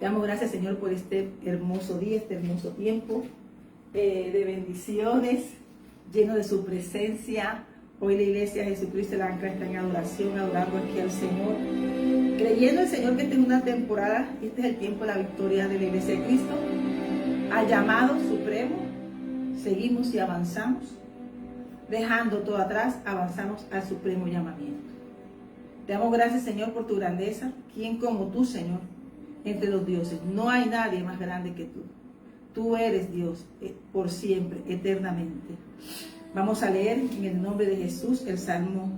Damos gracias, Señor, por este hermoso día, este hermoso tiempo de bendiciones, lleno de su presencia. Hoy la iglesia Jesucristo la Ancla está en adoración, adorando aquí al Señor, creyendo el Señor que esta es una temporada, este es el tiempo de la victoria de la iglesia de Cristo, al llamado supremo. Seguimos y avanzamos, dejando todo atrás, avanzamos al supremo llamamiento. Te damos gracias, Señor, por tu grandeza. ¿Quién como tú, Señor, entre los dioses? No hay nadie más grande que tú. Tú eres Dios por siempre, eternamente. Vamos a leer en el nombre de Jesús el Salmo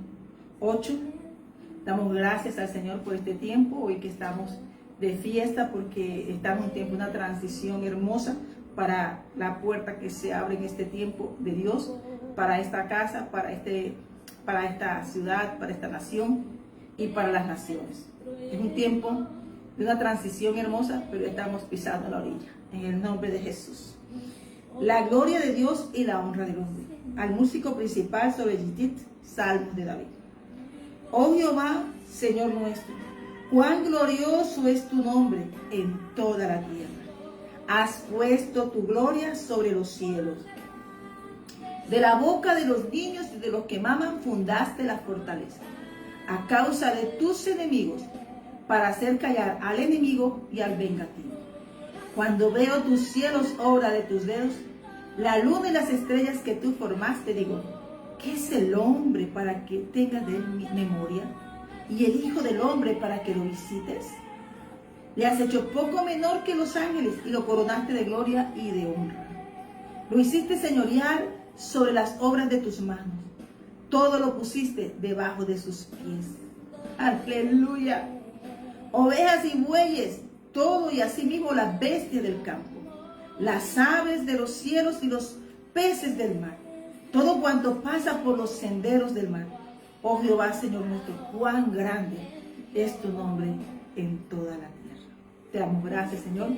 8. Damos gracias al Señor por este tiempo, hoy que estamos de fiesta, porque estamos en tiempo de una transición hermosa, para la puerta que se abre en este tiempo de Dios, para esta casa, para esta ciudad, para esta nación y para las naciones. Es un tiempo de una transición hermosa, pero estamos pisando la orilla. En el nombre de Jesús. La gloria de Dios y la honra del hombre. Al músico principal sobre Yitit, Salmos de David. Oh Jehová, Señor nuestro, cuán glorioso es tu nombre en toda la tierra. Has puesto tu gloria sobre los cielos. De la boca de los niños y de los que maman fundaste la fortaleza, a causa de tus enemigos, para hacer callar al enemigo y al vengativo. Cuando veo tus cielos, obra de tus dedos, la luna y las estrellas que tú formaste, digo, ¿qué es el hombre para que tengas de él memoria? Y el hijo del hombre para que lo visites. Le has hecho poco menor que los ángeles y lo coronaste de gloria y de honra. Lo hiciste señorear sobre las obras de tus manos. Todo lo pusiste debajo de sus pies. Aleluya. Ovejas y bueyes, todo y asimismo las bestias del campo, las aves de los cielos y los peces del mar, todo cuanto pasa por los senderos del mar. Oh Jehová, Señor nuestro, cuán grande es tu nombre en toda la tierra. Te damos gracias, Señor,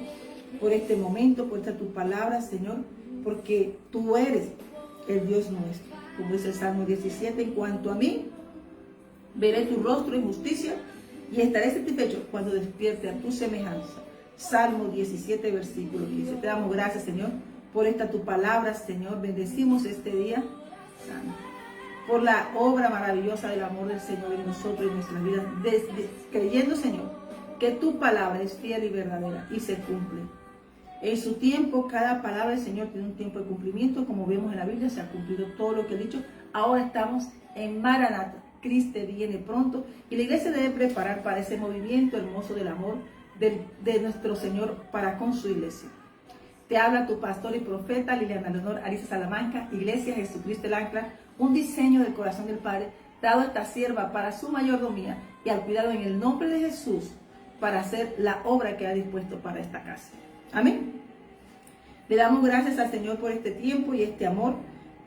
por este momento, por esta tu palabra, Señor, porque tú eres el Dios nuestro. Como dice el Salmo 17, en cuanto a mí, veré tu rostro en justicia y estaré satisfecho cuando despierte a tu semejanza. Salmo 17, versículo 15. Te damos gracias, Señor, por esta tu palabra, Señor. Bendecimos este día santo, por la obra maravillosa del amor del Señor en nosotros y en nuestras vidas, creyendo, Señor, que tu palabra es fiel y verdadera y se cumple. En su tiempo, cada palabra del Señor tiene un tiempo de cumplimiento. Como vemos en la Biblia, se ha cumplido todo lo que he dicho. Ahora estamos en Maranata. Cristo viene pronto y la iglesia debe preparar para ese movimiento hermoso del amor de nuestro Señor para con su iglesia. Te habla tu pastor y profeta Liliana Leonor Ariza Salamanca, Iglesia Jesucristo el Ancla, un diseño del corazón del Padre, dado a esta sierva para su mayordomía y al cuidado en el nombre de Jesús para hacer la obra que ha dispuesto para esta casa. Amén. Le damos gracias al Señor por este tiempo y este amor,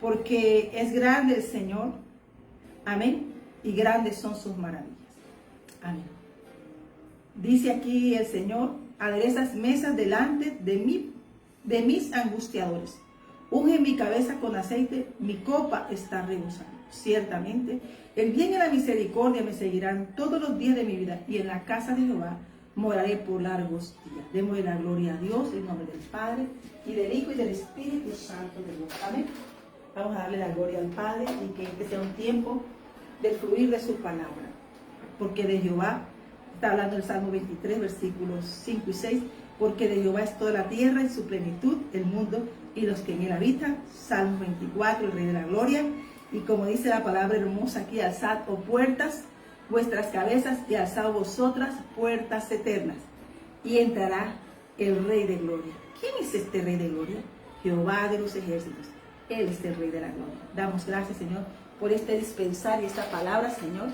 porque es grande el Señor. Amén. Y grandes son sus maravillas. Amén. Dice aquí el Señor, aderezas mesas delante de mis angustiadores. Unge mi cabeza con aceite, mi copa está rebosando. Ciertamente, el bien y la misericordia me seguirán todos los días de mi vida, y en la casa de Jehová moraré por largos días. Démosle la gloria a Dios en nombre del Padre, y del Hijo, y del Espíritu Santo de Dios. Amén. Vamos a darle la gloria al Padre, y que este sea un tiempo del fluir de su palabra, porque de Jehová, está hablando el Salmo 23, versículos 5 y 6, porque de Jehová es toda la tierra y su plenitud, el mundo y los que en él habitan. Salmo 24, el Rey de la Gloria. Y como dice la palabra hermosa aquí, alzad, oh puertas, vuestras cabezas, y alzad vosotras, puertas eternas, y entrará el Rey de Gloria. ¿Quién es este Rey de Gloria? Jehová de los ejércitos. Él es el Rey de la Gloria. Damos gracias, Señor, por este dispensar y esta palabra, Señor.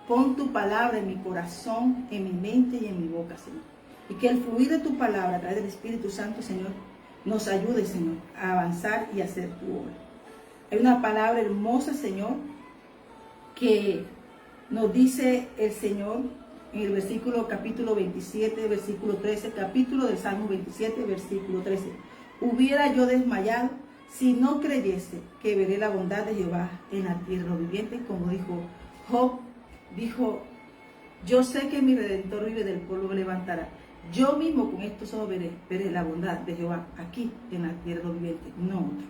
Pon tu palabra en mi corazón, en mi mente y en mi boca, Señor. Y que el fluir de tu palabra a través del Espíritu Santo, Señor, nos ayude, Señor, a avanzar y a hacer tu obra. Hay una palabra hermosa, Señor, que nos dice el Señor en el versículo capítulo 27, versículo 13, capítulo del Salmo 27, versículo 13. Hubiera yo desmayado si no creyese que veré la bondad de Jehová en la tierra de los vivientes, como dijo Job. Dijo, yo sé que mi Redentor vive, del polvo me levantará. Yo mismo con estos ojos veré la bondad de Jehová aquí en la tierra de los vivientes, no otro.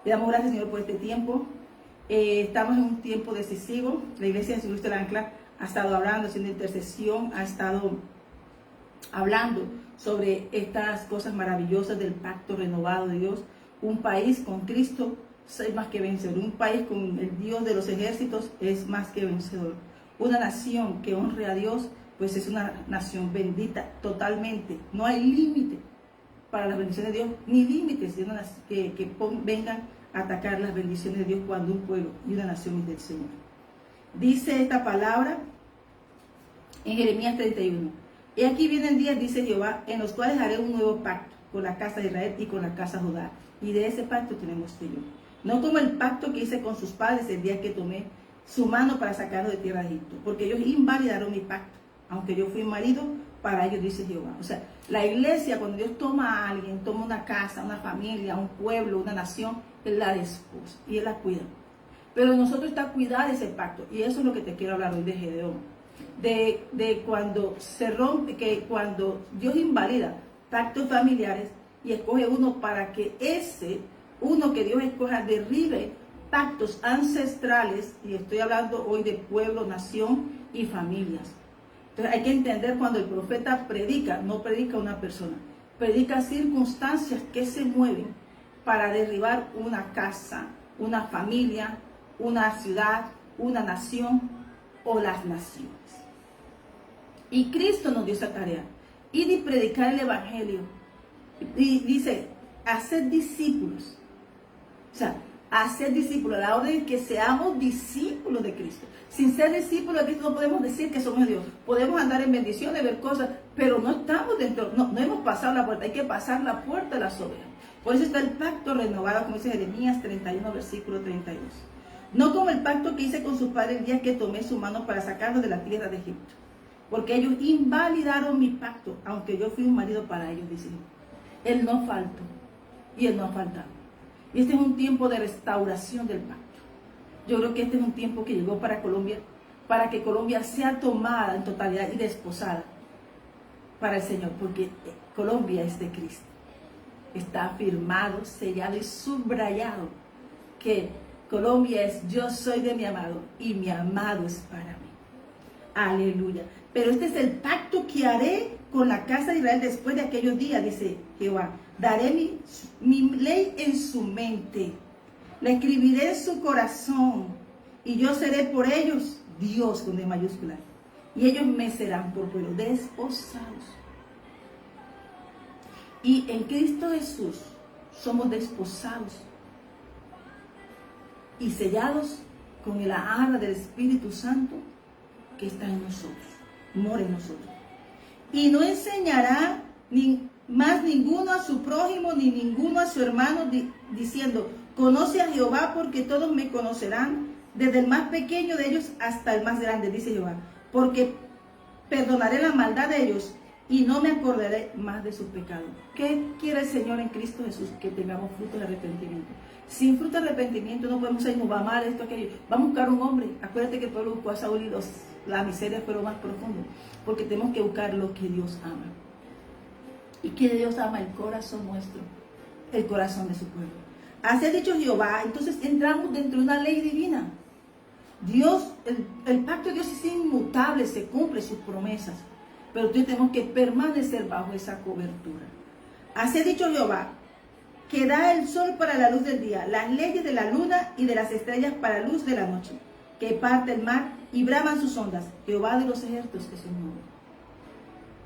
Le damos gracias, Señor, por este tiempo. Estamos en un tiempo decisivo. La Iglesia de Jesucristo el Ancla ha estado hablando, haciendo intercesión, ha estado hablando sobre estas cosas maravillosas del pacto renovado de Dios. Un país con Cristo es más que vencedor. Un país con el Dios de los ejércitos es más que vencedor. Una nación que honre a Dios, pues es una nación bendita totalmente. No hay límite para las bendiciones de Dios, ni límites que vengan a atacar las bendiciones de Dios cuando un pueblo y una nación es del Señor. Dice esta palabra en Jeremías 31. Y aquí vienen días, dice Jehová, en los cuales haré un nuevo pacto con la casa de Israel y con la casa de Judá. Y de ese pacto tenemos tú y yo. No como el pacto que hice con sus padres el día que tomé su mano para sacarlos de tierra de Egipto, porque ellos invalidaron mi pacto, aunque yo fui marido para ellos, dice Jehová. O sea, la iglesia, cuando Dios toma a alguien, toma una casa, una familia, un pueblo, una nación, Él la desposa y Él la cuida. Pero nosotros está cuidado ese pacto, y eso es lo que te quiero hablar hoy de Gedeón. De cuando se rompe, que cuando Dios invalida pactos familiares y escoge uno para que uno que Dios escoja derribe pactos ancestrales, y estoy hablando hoy de pueblo, nación y familias. Entonces hay que entender, cuando el profeta predica, no predica una persona, predica circunstancias que se mueven para derribar una casa, una familia, una ciudad, una nación o las naciones. Y Cristo nos dio esa tarea, ir y predicar el evangelio. Y dice, hacer discípulos. O sea, hacer discípulos, la orden de que seamos discípulos de Cristo. Sin ser discípulos de Cristo no podemos decir que somos de Dios. Podemos andar en bendiciones, ver cosas, pero no estamos dentro, no hemos pasado la puerta. Hay que pasar la puerta de la soberanía. Por eso está el pacto renovado, como dice Jeremías 31, versículo 32. No como el pacto que hice con sus padres el día que tomé su mano para sacarlos de la tierra de Egipto. Porque ellos invalidaron mi pacto, aunque yo fui un marido para ellos, dice Él. Él no faltó y Él no ha faltado. Y este es un tiempo de restauración del pacto. Yo creo que este es un tiempo que llegó para Colombia, para que Colombia sea tomada en totalidad y desposada para el Señor, porque Colombia es de Cristo. Está afirmado, sellado y subrayado que Colombia es: yo soy de mi amado y mi amado es para mí. Aleluya. Pero este es el pacto que haré con la casa de Israel después de aquellos días, dice Jehová. Daré mi ley en su mente, la escribiré en su corazón, y yo seré por ellos Dios con D mayúscula, y ellos me serán por pueblo, desposados. Y en Cristo Jesús somos desposados y sellados con el arra del Espíritu Santo que está en nosotros, mora en nosotros. Y no enseñará más ninguno a su prójimo, ni ninguno a su hermano, diciendo: conoce a Jehová, porque todos me conocerán, desde el más pequeño de ellos hasta el más grande, dice Jehová. Porque perdonaré la maldad de ellos y no me acordaré más de sus pecados. ¿Qué quiere el Señor en Cristo Jesús? Que tengamos fruto de arrepentimiento. Sin fruto de arrepentimiento no podemos decir: nos va mal esto, aquello. Vamos a buscar un hombre. Acuérdate que el pueblo buscó a Saúl y la miseria fue lo más profundo. Porque tenemos que buscar lo que Dios ama. ¿Y que Dios ama? El corazón nuestro, el corazón de su pueblo. Así ha dicho Jehová. Entonces entramos dentro de una ley divina. Dios, el pacto de Dios es inmutable, se cumple sus promesas. Pero tú tenemos que permanecer bajo esa cobertura. Así ha dicho Jehová, que da el sol para la luz del día, las leyes de la luna y de las estrellas para la luz de la noche, que parte el mar y braman sus ondas. Jehová de los ejércitos es su nombre.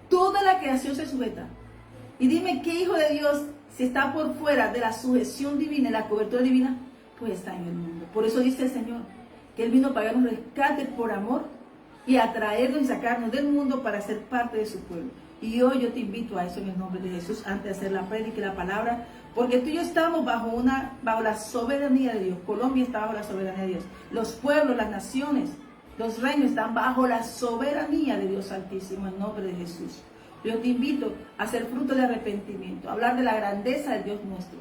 Toda la creación se sujeta. Y dime, ¿qué hijo de Dios, si está por fuera de la sujeción divina, la cobertura divina? Pues está en el mundo. Por eso dice el Señor, que Él vino a pagar un rescate por amor y a traernos y sacarnos del mundo para ser parte de su pueblo. Y hoy yo te invito a eso en el nombre de Jesús, antes de hacer la prédica y la palabra, porque tú y yo estamos bajo la soberanía de Dios. Colombia está bajo la soberanía de Dios. Los pueblos, las naciones, los reinos están bajo la soberanía de Dios Altísimo, en nombre de Jesús. Yo te invito a hacer fruto de arrepentimiento, a hablar de la grandeza de Dios nuestro.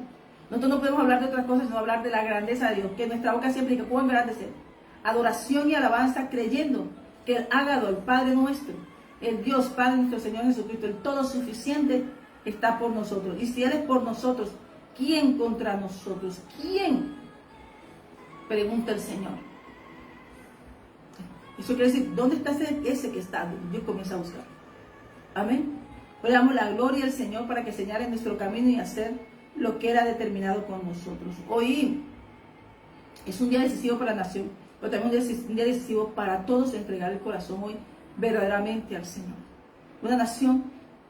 Nosotros no podemos hablar de otras cosas, sino hablar de la grandeza de Dios, que nuestra boca siempre diga: ¿cómo engrandecer? Adoración y alabanza, creyendo que el ágado, el Padre nuestro, el Dios Padre nuestro Señor Jesucristo, el todo suficiente, está por nosotros. Y si Él es por nosotros, ¿quién contra nosotros? ¿Quién? Pregunta el Señor. Eso quiere decir, ¿dónde está ese que está? Dios comienza a buscar. Amén. Le damos la gloria al Señor para que señale nuestro camino y hacer lo que era determinado con nosotros. Hoy es un día decisivo para la nación, pero también un día decisivo para todos, entregar el corazón hoy verdaderamente al Señor. Una nación,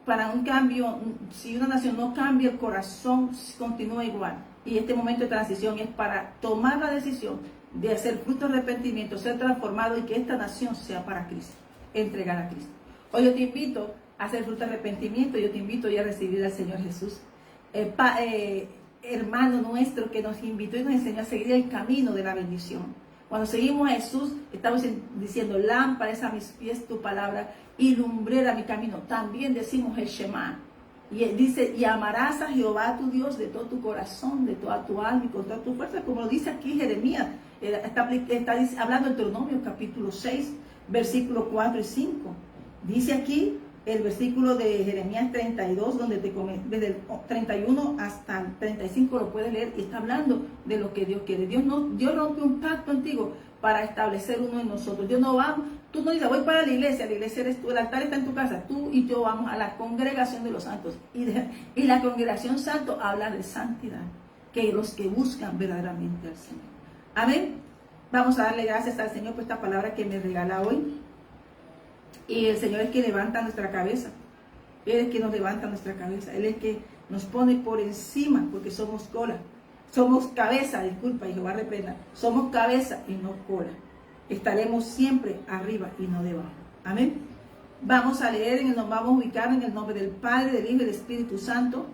para un cambio, si una nación no cambia, el corazón continúa igual. Y este momento de transición es para tomar la decisión de hacer fruto de arrepentimiento, ser transformado y que esta nación sea para Cristo, entregar a Cristo. Hoy yo te invito a hacer fruto de arrepentimiento, yo te invito ya a recibir al Señor Jesús. hermano nuestro que nos invitó y nos enseñó a seguir el camino de la bendición. Cuando seguimos a Jesús, estamos diciendo, lámpara es a mis pies tu palabra y lumbrera mi camino. También decimos el Shema. Y dice, y amarás a Jehová tu Dios de todo tu corazón, de toda tu alma y con toda tu fuerza, como lo dice aquí Jeremías. Está hablando en Deuteronomio capítulo 6, versículos 4 y 5. Dice aquí el versículo de Jeremías 32, donde desde el 31 hasta el 35 lo puedes leer, y está hablando de lo que Dios quiere. Dios rompe un pacto antiguo para establecer uno en nosotros. Dios no va, tú no dices, voy para la iglesia eres tú, el altar está en tu casa, tú y yo vamos a la congregación de los santos. Y la congregación santo habla de santidad, que los que buscan verdaderamente al Señor. Amén. Vamos a darle gracias al Señor por esta palabra que me regala hoy. Y el Señor es que levanta nuestra cabeza. Él es que nos levanta nuestra cabeza. Él es que nos pone por encima, porque somos cola. Somos cabeza, disculpa, y Jehová reprenda. Somos cabeza y no cola. Estaremos siempre arriba y no debajo. Amén. Vamos a leer, nos vamos a ubicar en el nombre del Padre, del Hijo y del Espíritu Santo.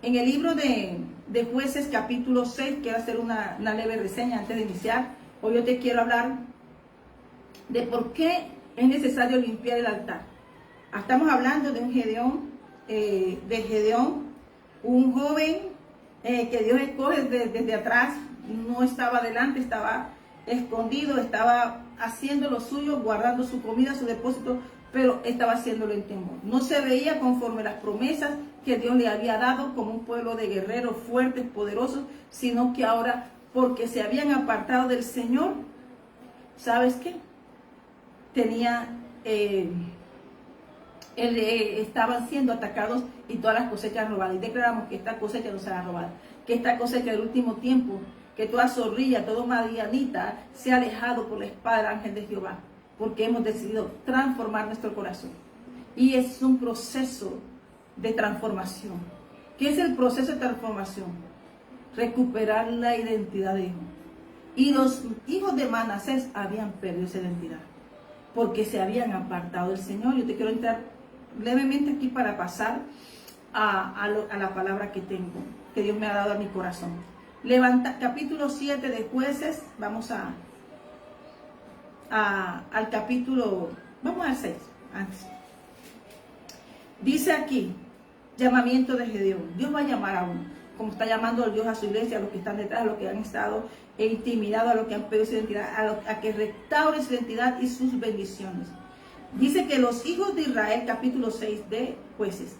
En el libro de Jueces, capítulo 6, quiero hacer una leve reseña antes de iniciar. Hoy yo te quiero hablar de por qué es necesario limpiar el altar. Estamos hablando de un Gedeón, un joven que Dios escoge desde atrás, no estaba adelante, estaba escondido, estaba haciendo lo suyo, guardando su comida, su depósito, pero estaba haciéndolo en temor. No se veía conforme las promesas que Dios le había dado como un pueblo de guerreros fuertes, poderosos, sino que ahora, porque se habían apartado del Señor, ¿sabes qué? Estaban siendo atacados y todas las cosechas robadas. Y declaramos que esta cosecha no será robada, que esta cosecha del último tiempo, que toda zorrilla, todo madianita se ha alejado por la espada del ángel de Jehová, porque hemos decidido transformar nuestro corazón. Y es un proceso de transformación. ¿Qué es el proceso de transformación? Recuperar la identidad de hijo. Y los hijos de Manasés habían perdido esa identidad, porque se habían apartado del Señor. Yo te quiero entrar levemente aquí para pasar a la palabra que tengo, que Dios me ha dado a mi corazón. Capítulo 7 de Jueces, vamos al capítulo, vamos al 6, antes. Dice aquí, llamamiento de Gedeón. Dios va a llamar a uno, como está llamando a Dios a su iglesia, a los que están detrás, a los que han estado intimidados, a los que han perdido su identidad, a que restaure su identidad y sus bendiciones. Dice que los hijos de Israel, capítulo 6 de Jueces,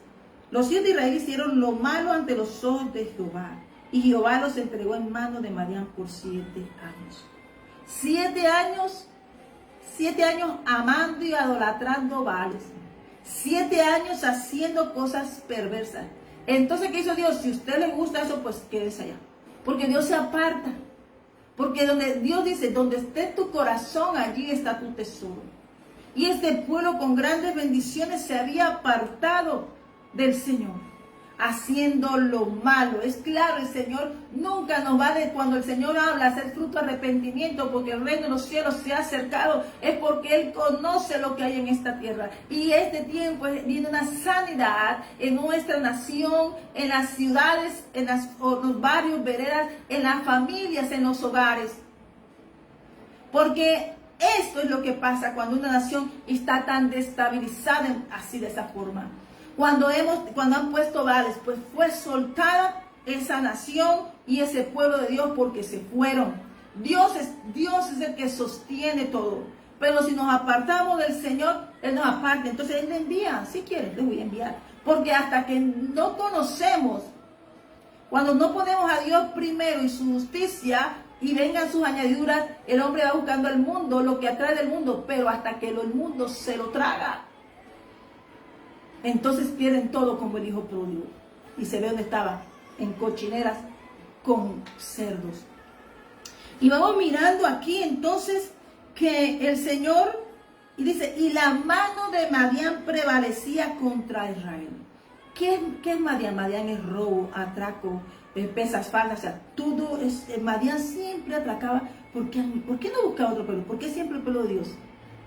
los hijos de Israel hicieron lo malo ante los ojos de Jehová, y Jehová los entregó en manos de Madián por 7 años. 7 años amando y idolatrando Baales. 7 años haciendo cosas perversas. Entonces, ¿qué hizo Dios? Si a usted le gusta eso, pues quédese allá. Porque Dios se aparta. Porque donde Dios dice, donde esté tu corazón, allí está tu tesoro. Y este pueblo con grandes bendiciones se había apartado del Señor, haciendo lo malo. Es claro, el Señor nunca nos va de, cuando el Señor habla, hacer fruto de arrepentimiento, porque el reino de los cielos se ha acercado, es porque Él conoce lo que hay en esta tierra. Y este tiempo viene una sanidad en nuestra nación, en las ciudades, en los barrios, veredas, en las familias, en los hogares. Porque esto es lo que pasa cuando una nación está tan destabilizada así de esa forma. Cuando han puesto Baales, pues fue soltada esa nación y ese pueblo de Dios porque se fueron. Dios es el que sostiene todo. Pero si nos apartamos del Señor, Él nos aparta. Entonces Él le envía, si quieres, le voy a enviar. Porque hasta que no conocemos, cuando no ponemos a Dios primero y su justicia y vengan sus añadiduras, el hombre va buscando al mundo, lo que atrae del mundo, pero hasta que el mundo se lo traga. Entonces pierden todo como el hijo pródigo. Y se ve donde estaba, en cochineras con cerdos. Y vamos mirando aquí entonces que el Señor, y dice, y la mano de Madián prevalecía contra Israel. ¿Qué es Madián? Madián es robo, atraco, pesas falsas, o sea, todo es, Madián siempre atracaba. ¿Por qué no buscaba otro pueblo? ¿Por qué siempre el pueblo de Dios?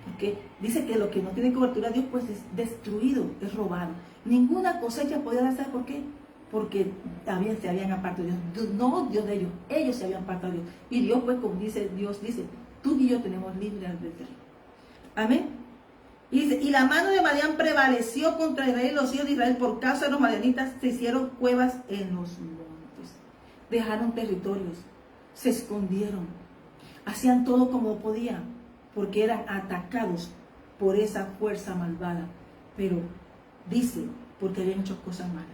Porque dice que lo que no tiene cobertura a Dios, pues es destruido, es robado. Ninguna cosecha podía dar, ¿sabe por qué? porque se habían apartado de Dios. No Dios de ellos se habían apartado de Dios. Y Dios, pues, como dice Dios, dice, tú y yo tenemos libre albedrío. Amén. Y dice, y la mano de Madián prevaleció contra Israel, los hijos de Israel, por causa de los madianitas, se hicieron cuevas en los montes. Dejaron territorios, se escondieron, hacían todo como podían, porque eran atacados por esa fuerza malvada. Pero dice, porque habían hecho cosas malas.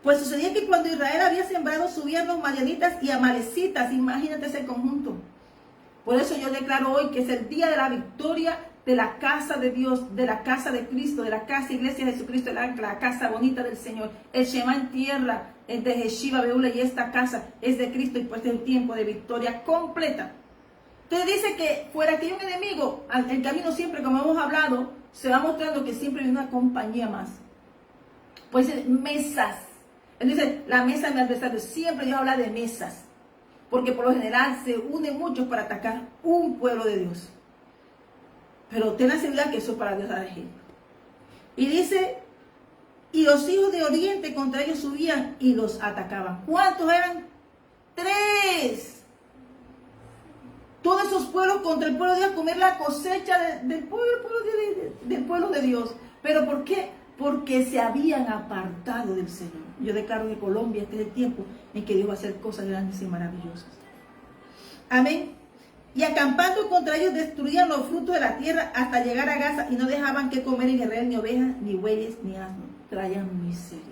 Pues sucedía que cuando Israel había sembrado, subían los madianitas y amalecitas. Imagínate ese conjunto. Por eso yo declaro hoy que es el día de la victoria de la casa de Dios, de la casa de Cristo, de la casa Iglesia de Jesucristo, la casa bonita del Señor. El Shema en tierra es de Jeshiva Beula, y esta casa es de Cristo, y pues es un tiempo de victoria completa. Entonces dice que fuera que hay un enemigo, el camino siempre, como hemos hablado, se va mostrando que siempre hay una compañía más. Pues mesas. Él dice, la mesa de mi adversario. Siempre Dios habla de mesas. Porque por lo general se unen muchos para atacar un pueblo de Dios. Pero ten la seguridad que eso para Dios da ejemplo. Y dice, y los hijos de Oriente contra ellos subían y los atacaban. ¿Cuántos eran? 3. Todos esos pueblos contra el pueblo de Dios, comer la cosecha del pueblo de Dios. ¿Pero por qué? Porque se habían apartado del Señor. Yo declaro que Colombia, este es el tiempo en que Dios va a hacer cosas grandes y maravillosas. Amén. Y acampando contra ellos, destruían los frutos de la tierra hasta llegar a Gaza, y no dejaban que comer en Israel ni ovejas, ni bueyes, ni asnos. Traían miseria.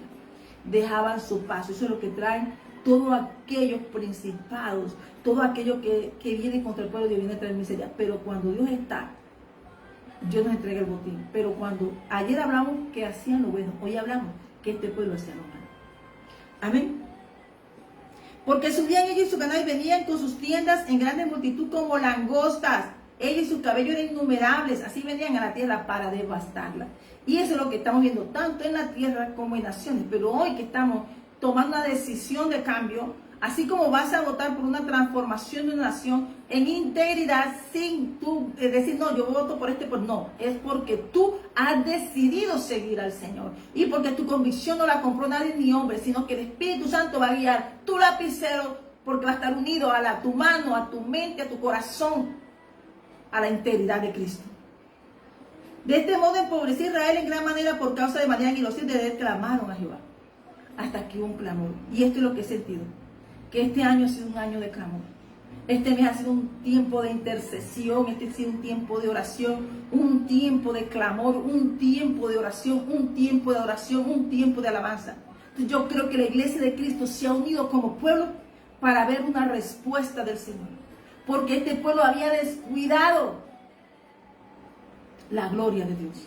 Dejaban su paso. Eso es lo que traen todos aquellos principados, todo aquello que viene contra el pueblo de Dios, viene a traer miseria. Pero cuando Dios está, Dios nos entrega el botín. Pero cuando ayer hablamos que hacían lo bueno, hoy hablamos que este pueblo hacía lo malo. Amén. Porque subían ellos y su ganado y venían con sus tiendas en grande multitud como langostas. Ellos y sus cabellos eran innumerables. Así venían a la tierra para devastarla. Y eso es lo que estamos viendo tanto en la tierra como en naciones. Pero hoy que estamos tomando una decisión de cambio, así como vas a votar por una transformación de una nación en integridad, sin tú decir, no, yo voto por no, es porque tú has decidido seguir al Señor, y porque tu convicción no la compró nadie ni hombre, sino que el Espíritu Santo va a guiar tu lapicero, porque va a estar unido a tu mano, a tu mente, a tu corazón, a la integridad de Cristo. De este modo empobreció Israel en gran manera por causa de Madián, y los hijos de Israel clamaron a Jehová, hasta que hubo un clamor. Y esto es lo que he sentido, que este año ha sido un año de clamor. Este mes ha sido un tiempo de intercesión, este ha sido un tiempo de oración, un tiempo de clamor, un tiempo de oración, un tiempo de adoración, un tiempo de alabanza. Entonces yo creo que la iglesia de Cristo se ha unido como pueblo para ver una respuesta del Señor. Porque este pueblo había descuidado la gloria de Dios.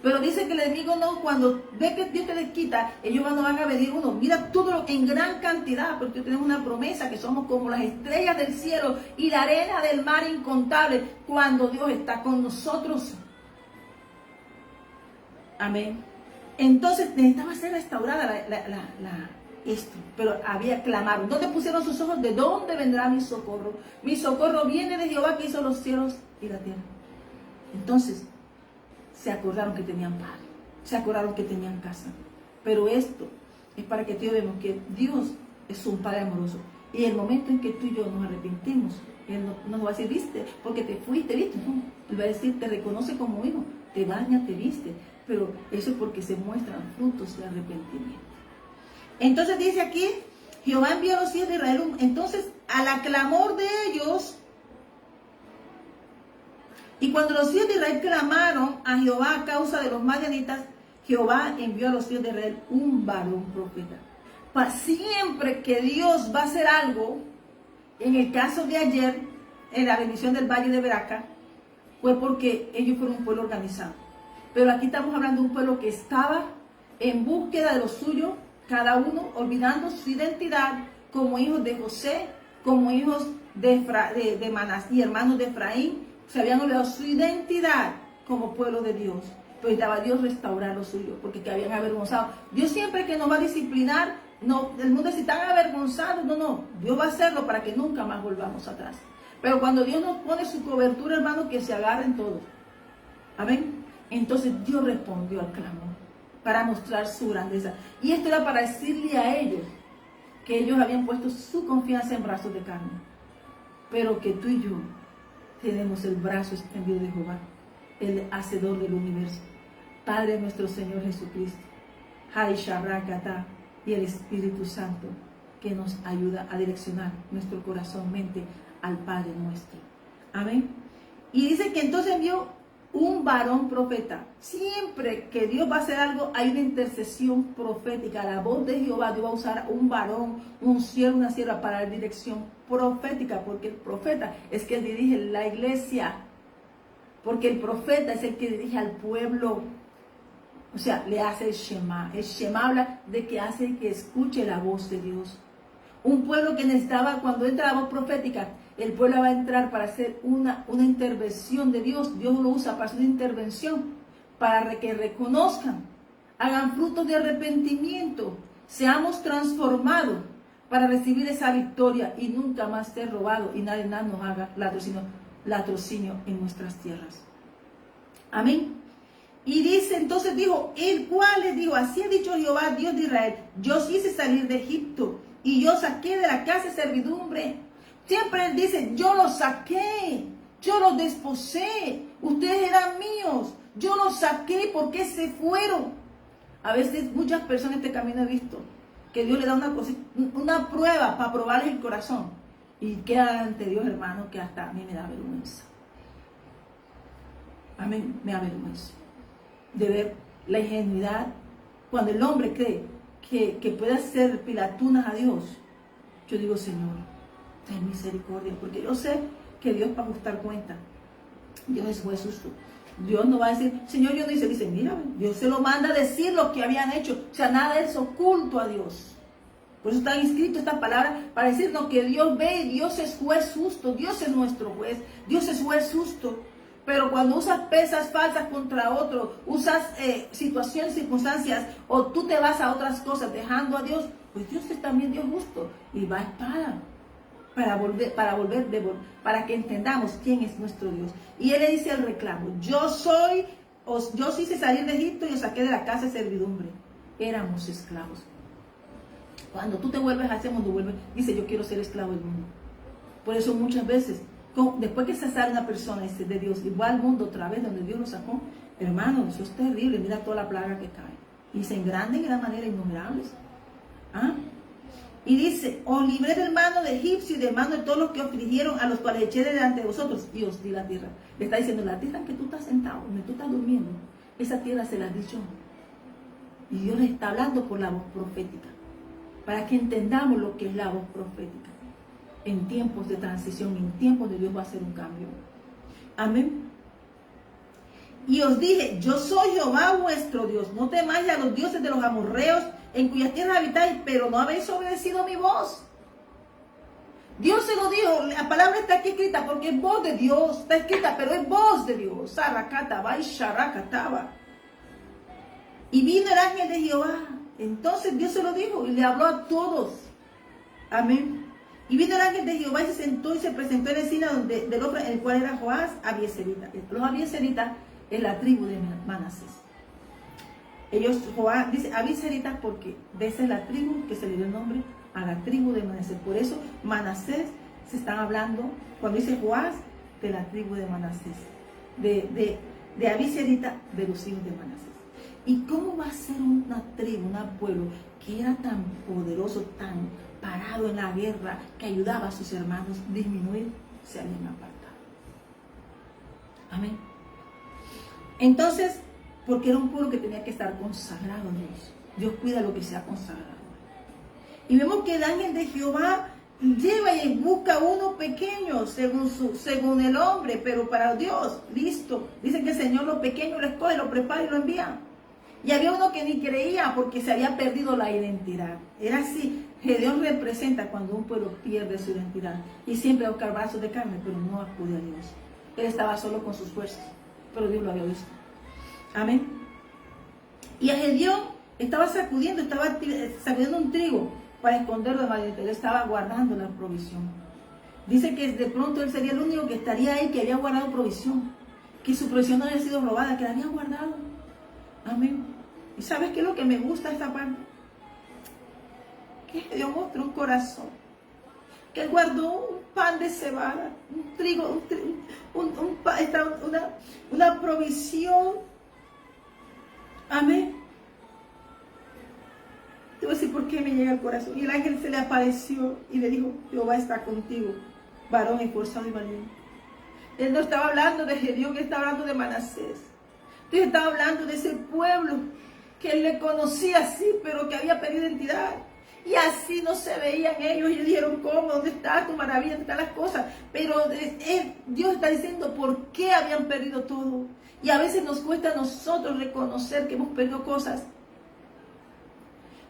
Pero dice que el enemigo no, cuando ve que Dios te le quita, ellos no van a venir uno. Mira todo lo en gran cantidad, porque tenemos una promesa que somos como las estrellas del cielo y la arena del mar incontable cuando Dios está con nosotros. Amén. Entonces necesitaba ser restaurada esto, pero había clamado. ¿Dónde pusieron sus ojos? ¿De dónde vendrá mi socorro? Mi socorro viene de Jehová, que hizo los cielos y la tierra. Entonces se acordaron que tenían padre, se acordaron que tenían casa. Pero esto es para que tú veamos que Dios es un Padre amoroso. Y el momento en que tú y yo nos arrepentimos, Él no nos va a decir, viste, porque te fuiste, viste. No, Él va a decir, te reconoce como hijo, te baña, te viste. Pero eso es porque se muestran frutos de arrepentimiento. Entonces dice aquí, Jehová envió a los hijos de Israel. Entonces, al clamor de ellos, y cuando los hijos de Israel clamaron a Jehová a causa de los madianitas, Jehová envió a los hijos de Israel un varón profeta. Siempre que Dios va a hacer algo, en el caso de ayer, en la bendición del Valle de Beraca, fue porque ellos fueron un pueblo organizado. Pero aquí estamos hablando de un pueblo que estaba en búsqueda de lo suyo, cada uno olvidando su identidad como hijos de José, como hijos de Manasés y hermanos de Efraín. Se habían olvidado su identidad como pueblo de Dios. Pero estaba Dios restaurar lo suyo, porque que habían avergonzado. Dios siempre que nos va a disciplinar, no, el mundo si están avergonzados, no, Dios va a hacerlo para que nunca más volvamos atrás. Pero cuando Dios nos pone su cobertura, hermano, que se agarren todos. Amén. Entonces Dios respondió al clamor. para mostrar su grandeza. Y esto era para decirle a ellos que ellos habían puesto su confianza en brazos de carne, pero que tú y yo tenemos el brazo extendido de Jehová, el hacedor del universo, Padre nuestro Señor Jesucristo, Hay Sharrakata, y el Espíritu Santo, que nos ayuda a direccionar nuestro corazón, mente al Padre nuestro. Amén. Y dice que entonces envió un varón profeta. Siempre que Dios va a hacer algo, hay una intercesión profética. La voz de Jehová, Dios va a usar un varón, un siervo, una sierva para la dirección profética, porque el profeta es que dirige la iglesia, porque el profeta es el que dirige al pueblo. O sea, le hace el Shema. El Shema habla de que hace que escuche la voz de Dios. Un pueblo que necesitaba, cuando entra la voz profética, el pueblo va a entrar para hacer una intervención de Dios. Dios lo usa para hacer una intervención, para que reconozcan, hagan frutos de arrepentimiento, seamos transformados para recibir esa victoria y nunca más ser robado y nadie nos haga latrocinio en nuestras tierras. Amén. Y dice, entonces dijo, el cual les dijo, así ha dicho Jehová, Dios de Israel, yo os hice salir de Egipto y yo saqué de la casa de servidumbre. Siempre él dice, yo los saqué, yo los desposé, ustedes eran míos, yo los saqué, ¿por qué se fueron? A veces muchas personas en este camino he visto que Dios le da una prueba para probarles el corazón y queda ante Dios, hermano, que hasta a mí me da vergüenza. A mí me da vergüenza de ver la ingenuidad cuando el hombre cree que puede hacer pilatunas a Dios. Yo digo, Señor, ten misericordia, porque yo sé que Dios va a ajustar cuenta. Dios es juez justo. Dios no va a decir, Señor, yo no hice. Dice, mira, Dios se lo manda a decir lo que habían hecho. O sea, nada es oculto a Dios. Por eso están escritas estas palabras para decirnos que Dios ve y Dios es juez justo. Dios es nuestro juez. Dios es juez justo. Pero cuando usas pesas falsas contra otro, usas situaciones, circunstancias, o tú te vas a otras cosas dejando a Dios, pues Dios es también Dios justo y va a espada para que entendamos quién es nuestro Dios. Y él le dice el reclamo, yo os hice salir de Egipto y os saqué de la casa de servidumbre. Éramos esclavos. Cuando tú te vuelves a ese mundo, dice, yo quiero ser esclavo del mundo. Por eso muchas veces, después que se sale una persona de Dios y va al mundo otra vez donde Dios lo sacó, hermano, eso es terrible, mira toda la plaga que cae. Y se engranden de gran manera innumerables. Y dice, os libré del mano de egipcio y del mano de todos los que os afligieron, a los cuales eché delante de vosotros, y os di la tierra. Le está diciendo, la tierra en que tú estás sentado, donde tú estás durmiendo, esa tierra se la di yo. Y Dios le está hablando por la voz profética, para que entendamos lo que es la voz profética. En tiempos de transición, en tiempos de Dios va a hacer un cambio. Amén. Y os dije, yo soy Jehová vuestro Dios, no temáis a los dioses de los amorreos, en cuyas tierras habitáis, pero no habéis obedecido mi voz. Dios se lo dijo, la palabra está aquí escrita porque es voz de Dios, está escrita, pero es voz de Dios. Sarakataba y sharakataba. Y vino el ángel de Jehová. Entonces Dios se lo dijo y le habló a todos. Amén. Y vino el ángel de Jehová y se sentó y se presentó en la encina del otro, el cual era Joás Abiezerita. Los Abiezeritas es la tribu de Manasés. Ellos, Joás dice Abiezerita porque de esa es la tribu que se le dio el nombre a la tribu de Manasés. Por eso Manasés se están hablando, cuando dice Joás, de la tribu de Manasés. De Abiezerita, de los hijos de Manasés. ¿Y cómo va a ser una tribu, un pueblo que era tan poderoso, tan parado en la guerra, que ayudaba a sus hermanos a disminuir? Se habían apartado. Amén. Entonces, porque era un pueblo que tenía que estar consagrado a Dios. Dios cuida lo que sea consagrado. Y vemos que el ángel de Jehová lleva y busca uno pequeño según el hombre, pero para Dios, listo. Dice que el Señor lo pequeño lo escoge, lo prepara y lo envía. Y había uno que ni creía porque se había perdido la identidad. Era así. Gedeón representa cuando un pueblo pierde su identidad y siempre busca brazos de carne, pero no acude a Dios. Él estaba solo con sus fuerzas, pero Dios lo había visto. Amén. Y a Gedeón estaba sacudiendo un trigo para esconderlo de maldito. Él estaba guardando la provisión. Dice que de pronto él sería el único que estaría ahí, que había guardado provisión, que su provisión no había sido robada, que la había guardado. Amén. ¿Y sabes qué es lo que me gusta de esta parte? Que Dios mostró un corazón. Que Él guardó un pan de cebada, un trigo, una provisión. Amén. Te voy a decir por qué me llega al corazón. Y el ángel se le apareció y le dijo: Jehová está contigo, varón esforzado y valiente. Él no estaba hablando de Gedeón, él estaba hablando de Manasés. Él estaba hablando de ese pueblo que él le conocía así, pero que había perdido identidad. Y así no se veían ellos. Y dijeron: ¿cómo? ¿Dónde está tu maravilla? ¿Dónde están las cosas? Pero Dios está diciendo por qué habían perdido todo. Y a veces nos cuesta a nosotros reconocer que hemos perdido cosas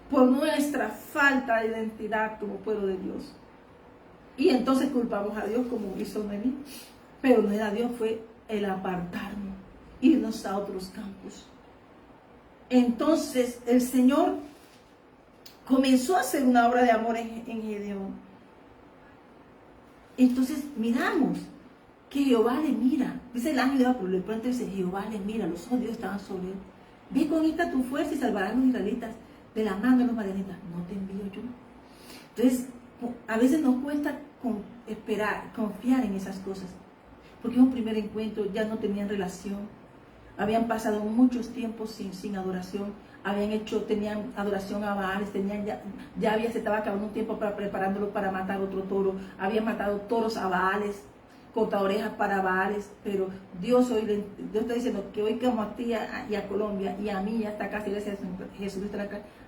por nuestra falta de identidad como pueblo de Dios. Y entonces culpamos a Dios, como hizo Noemí. Pero no era Dios, fue el apartarnos, irnos a otros campos. Entonces el Señor comenzó a hacer una obra de amor en Gedeón. Entonces miramos que Jehová le mira. Dice el ángel, pero de pronto dice: Jehová le mira, los ojos de Dios estaban sobre él. Ve con esta tu fuerza y salvarás a los israelitas de la mano de los madianitas. ¿No te envío yo? Entonces, a veces nos cuesta confiar en esas cosas. Porque en un primer encuentro ya no tenían relación. Habían pasado muchos tiempos sin adoración. Tenían adoración a Baales, se estaba acabando un tiempo preparándolo para matar otro toro. Habían matado toros a Baales, corta orejas para Baales, pero Dios está diciendo que hoy, como a ti y a Colombia y a mí y hasta acá, si Jesucristo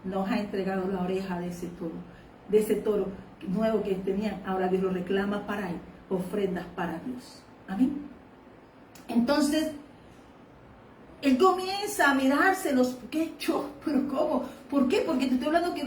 nos ha entregado la oreja de ese toro nuevo que tenían. Ahora Dios lo reclama para él, ofrendas para Dios. Amén. Entonces él comienza a mirárselos. ¿Qué yo? ¿Pero cómo? ¿Por qué? Porque te estoy hablando que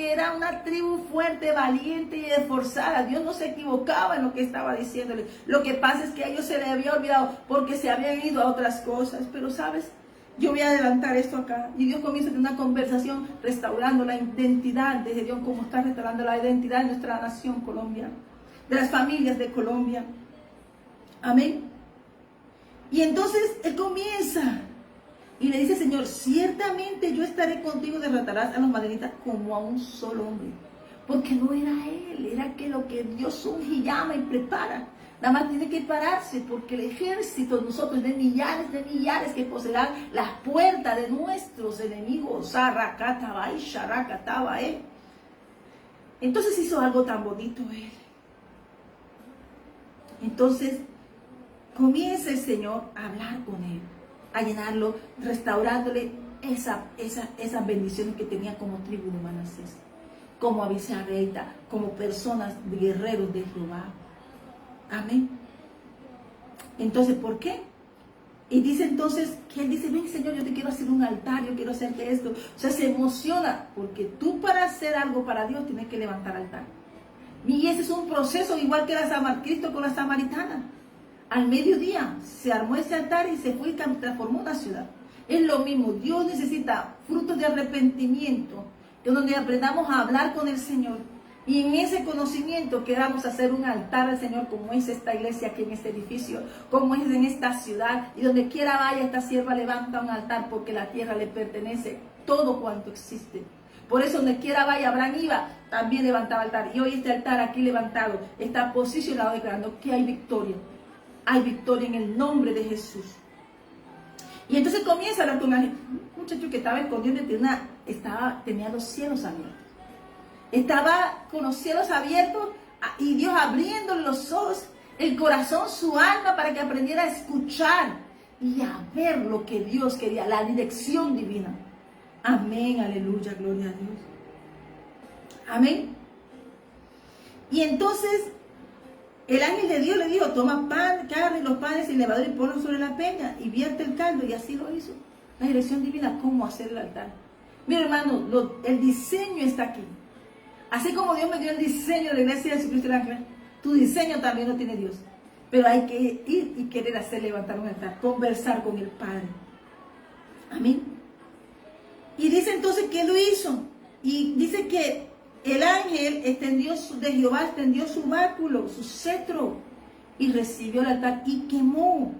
era una tribu fuerte, valiente y esforzada. Dios no se equivocaba en lo que estaba diciéndole. Lo que pasa es que a ellos se les había olvidado porque se habían ido a otras cosas. Pero sabes, yo voy a adelantar esto acá. Y Dios comienza a tener una conversación restaurando la identidad de Dios, como está restaurando la identidad de nuestra nación Colombia, de las familias de Colombia. Amén. Y entonces él comienza y le dice: Señor, ciertamente yo estaré contigo, derrotarás a los madianitas como a un solo hombre. Porque no era él, era que lo que Dios unge y llama y prepara. Nada más tiene que pararse, porque el ejército de nosotros, de millares que poseerán las puertas de nuestros enemigos. Entonces hizo algo tan bonito él. Entonces comienza el Señor a hablar con él, a llenarlo, restaurándole esas bendiciones que tenía como tribu de Manasés, como avisarreita, como personas de guerreros de Jehová. Amén. Entonces, ¿por qué? Y dice entonces que él dice: ven, Señor, yo te quiero hacer un altar, yo quiero hacerte esto. O sea, se emociona, porque tú para hacer algo para Dios tienes que levantar altar. Y ese es un proceso igual que Cristo con la samaritana. Al mediodía se armó ese altar y se fue y transformó una ciudad. Es lo mismo. Dios necesita frutos de arrepentimiento, donde aprendamos a hablar con el Señor. Y en ese conocimiento queramos hacer un altar al Señor, como es esta iglesia aquí en este edificio, como es en esta ciudad. Y donde quiera vaya, esta sierva levanta un altar, porque la tierra le pertenece, todo cuanto existe. Por eso donde quiera vaya, Abraham iba, también levantaba altar. Y hoy este altar aquí levantado está posicionado declarando que hay victoria. Hay victoria en el nombre de Jesús. Y entonces comienza a hablar con alguien. Un muchacho que estaba escondido tenía los cielos abiertos. Estaba con los cielos abiertos y Dios abriéndole los ojos, el corazón, su alma, para que aprendiera a escuchar y a ver lo que Dios quería, la dirección divina. Amén, aleluya, gloria a Dios. Amén. Y entonces el ángel de Dios le dijo: toma pan, carne, los panes y levadura y ponlos sobre la peña y vierte el caldo. Y así lo hizo. La dirección divina, cómo hacer el altar. Mira, hermano, el diseño está aquí. Así como Dios me dio el diseño de la iglesia de Jesucristo el ángel, tu diseño también lo tiene Dios. Pero hay que ir y querer hacer levantar un altar, conversar con el Padre. Amén. Y dice entonces que lo hizo. Y dice que el ángel de Jehová extendió su báculo, su cetro, y recibió el altar y quemó.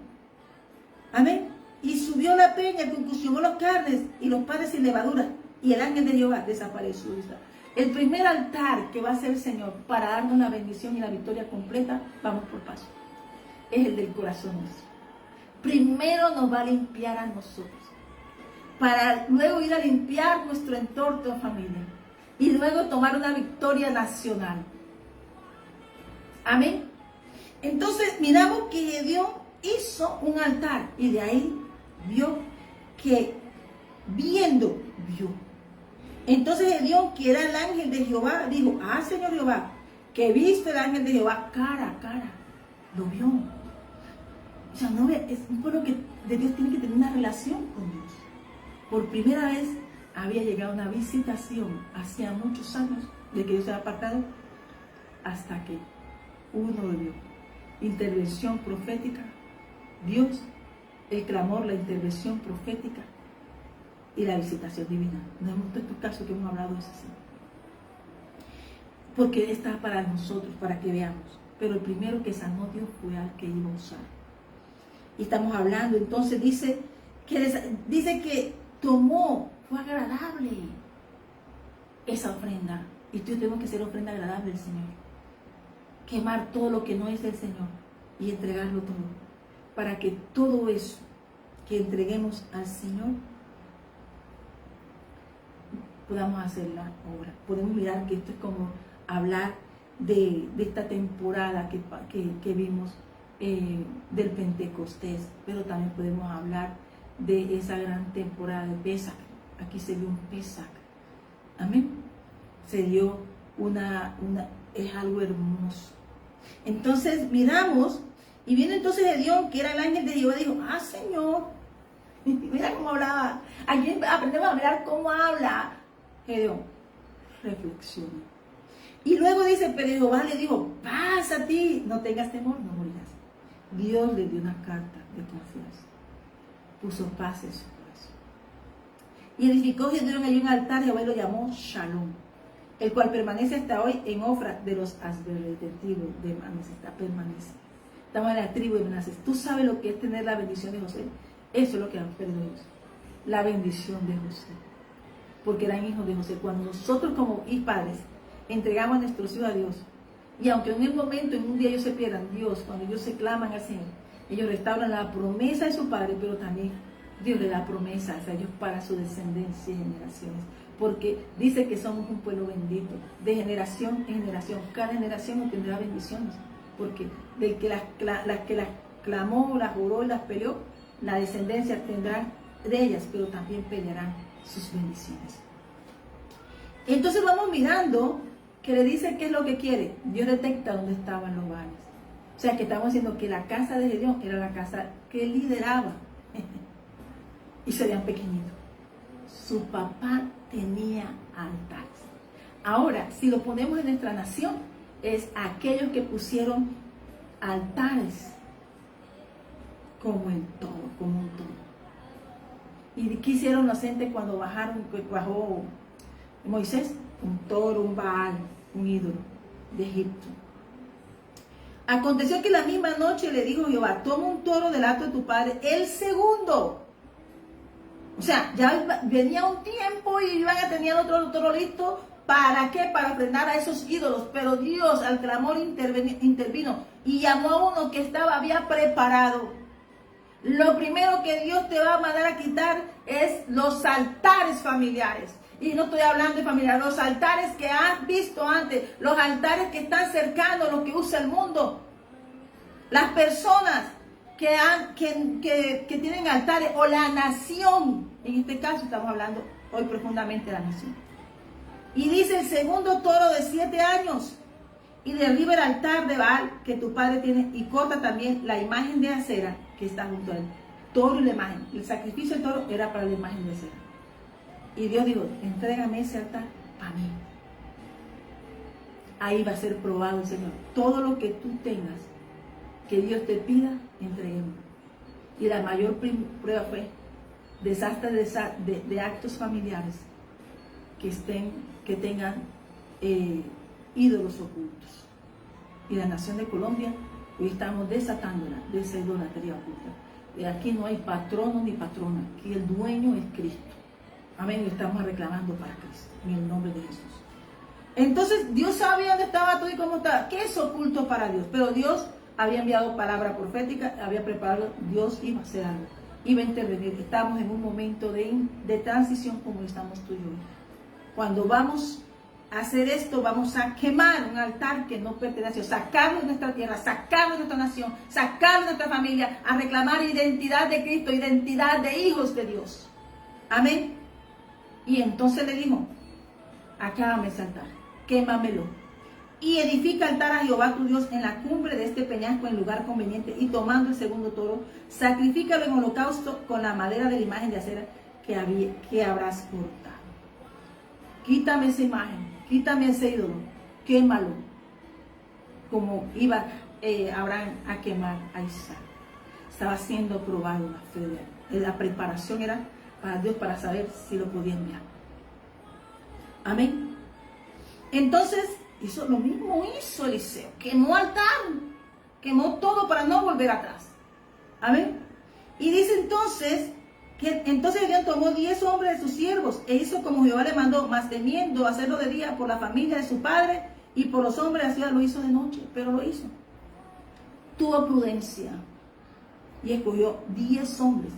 Amén. Y subió la peña, consumió las carnes y los panes sin levadura. Y el ángel de Jehová desapareció. El primer altar que va a hacer el Señor para darnos la bendición y la victoria completa, vamos por paso, es el del corazón nuestro. Primero nos va a limpiar a nosotros, para luego ir a limpiar nuestro entorno familiar y luego tomar una victoria nacional. Amén. Entonces miramos que Gedeón hizo un altar y de ahí vio que vio. Entonces Gedeón, que era el ángel de Jehová, dijo: ah, Señor Jehová, que he visto el ángel de Jehová cara a cara. Lo vio. O sea, no, es un pueblo que de Dios tiene que tener una relación con Dios. Por primera vez había llegado una visitación hacía muchos años de que Dios se había apartado, hasta que uno lo vio. Intervención profética. Dios, el clamor, la intervención profética y la visitación divina. No hemos visto casos que hemos hablado de eso así. Porque Él está para nosotros, para que veamos. Pero el primero que sanó Dios fue al que iba a usar. Y estamos hablando, entonces dice que tomó, fue agradable esa ofrenda. Y tú tenemos que hacer ofrenda agradable al Señor. Quemar todo lo que no es del Señor y entregarlo todo. Para que todo eso que entreguemos al Señor podamos hacer la obra. Podemos mirar que esto es como hablar de esta temporada que vimos del Pentecostés, pero también podemos hablar de esa gran temporada de Pesach. Aquí se dio un Pesach. Amén. Se dio es algo hermoso. Entonces miramos, y viene entonces Gedeón, que era el ángel de Jehová, dijo: ah, Señor, mira cómo hablaba. Aquí aprendemos a mirar cómo habla Gedeón. Reflexiona. Y luego dice: pero Jehová le dijo: paz a ti, no tengas temor, no morirás. Dios le dio una carta de confianza, puso paz en su corazón. Y edificó Gedeón allí un altar, Jehová lo llamó Shalom, el cual permanece hasta hoy en Ofra de los Asbeles, del tribu de Manasés. Permanece. Estamos en la tribu de Manasés. Tú sabes lo que es tener la bendición de José. Eso es lo que han perdido ellos. La bendición de José. Porque eran hijos de José. Cuando nosotros como padres entregamos a nuestros hijos a Dios, y aunque en un momento, en un día ellos se pierdan, Dios, cuando ellos se claman al Señor, ellos restauran la promesa de su padre, pero también Dios le da promesas a ellos para su descendencia y generaciones. Porque dice que somos un pueblo bendito, de generación en generación. Cada generación obtendrá bendiciones. Porque del que las clamó, las juró y las peleó, la descendencia tendrá de ellas, pero también pelearán sus bendiciones. Entonces vamos mirando que le dice qué es lo que quiere. Dios detecta dónde estaban los Baales. O sea que estamos diciendo que la casa de Gedeón era la casa que lideraba. Y se veían pequeñitos. Su papá tenía altares. Ahora, si lo ponemos en nuestra nación, es aquellos que pusieron altares como un todo. ¿Y qué hicieron los entes cuando bajó Moisés? Un toro, un Baal, un ídolo de Egipto. Aconteció que la misma noche le dijo Jehová: toma un toro del hato de tu padre, el segundo. O sea, ya venía un tiempo y iban a tener otro toro listo. ¿Para qué? Para ofrendar a esos ídolos. Pero Dios al clamor intervino y llamó a uno que había preparado. Lo primero que Dios te va a mandar a quitar es los altares familiares. Y no estoy hablando de familiares, los altares que has visto antes, los altares que están cercanos a lo que usa el mundo. Las personas que tienen altares, o la nación, en este caso estamos hablando hoy profundamente de la nación. Y dice: el segundo toro de 7 años, y derriba el altar de Baal que tu padre tiene, y corta también la imagen de acera que está junto a él. Toro y la imagen. El sacrificio del toro era para la imagen de acera. Y Dios dijo: entrégame ese altar para mí. Ahí va a ser probado el Señor. Todo lo que tú tengas, que Dios te pida, entreguemos. Y la mayor prueba fue desastre de actos familiares que tengan ídolos ocultos. Y la nación de Colombia, hoy estamos desatándola de esa idolatría oculta. Aquí no hay patrono ni patrona, aquí el dueño es Cristo. Amén, y estamos reclamando para Cristo, en el nombre de Jesús. Entonces, Dios sabía dónde estaba tú y cómo estaba. ¿Qué es oculto para Dios? Pero Dios había enviado palabra profética, había preparado, Dios iba a hacer algo, iba a intervenir. Estamos en un momento de transición como estamos tú y yo. Cuando vamos a hacer esto, vamos a quemar un altar que no pertenece a Dios, sacarlo de nuestra tierra, sacarlo de nuestra nación, sacarlo de nuestra familia, a reclamar identidad de Cristo, identidad de hijos de Dios. Amén. Y entonces le dijo, acábame ese altar, quémamelo. Y edifica altar a Jehová tu Dios en la cumbre de este peñasco en lugar conveniente, y tomando el segundo toro, sacrifícalo en holocausto con la madera de la imagen de acera que habrás cortado. Quítame esa imagen, quítame ese ídolo, quémalo, como iba Abraham a quemar a Isaac. Estaba siendo probado la fe de él. La preparación era para Dios, para saber si lo podía enviar. Amén. Entonces, lo mismo hizo Eliseo. Quemó altar, quemó todo para no volver atrás. Amén. Y dice entonces, que entonces Dios tomó 10 hombres de sus siervos e hizo como Jehová le mandó, mas temiendo hacerlo de día por la familia de su padre y por los hombres de la ciudad, lo hizo de noche, pero lo hizo. Tuvo prudencia y escogió 10 hombres,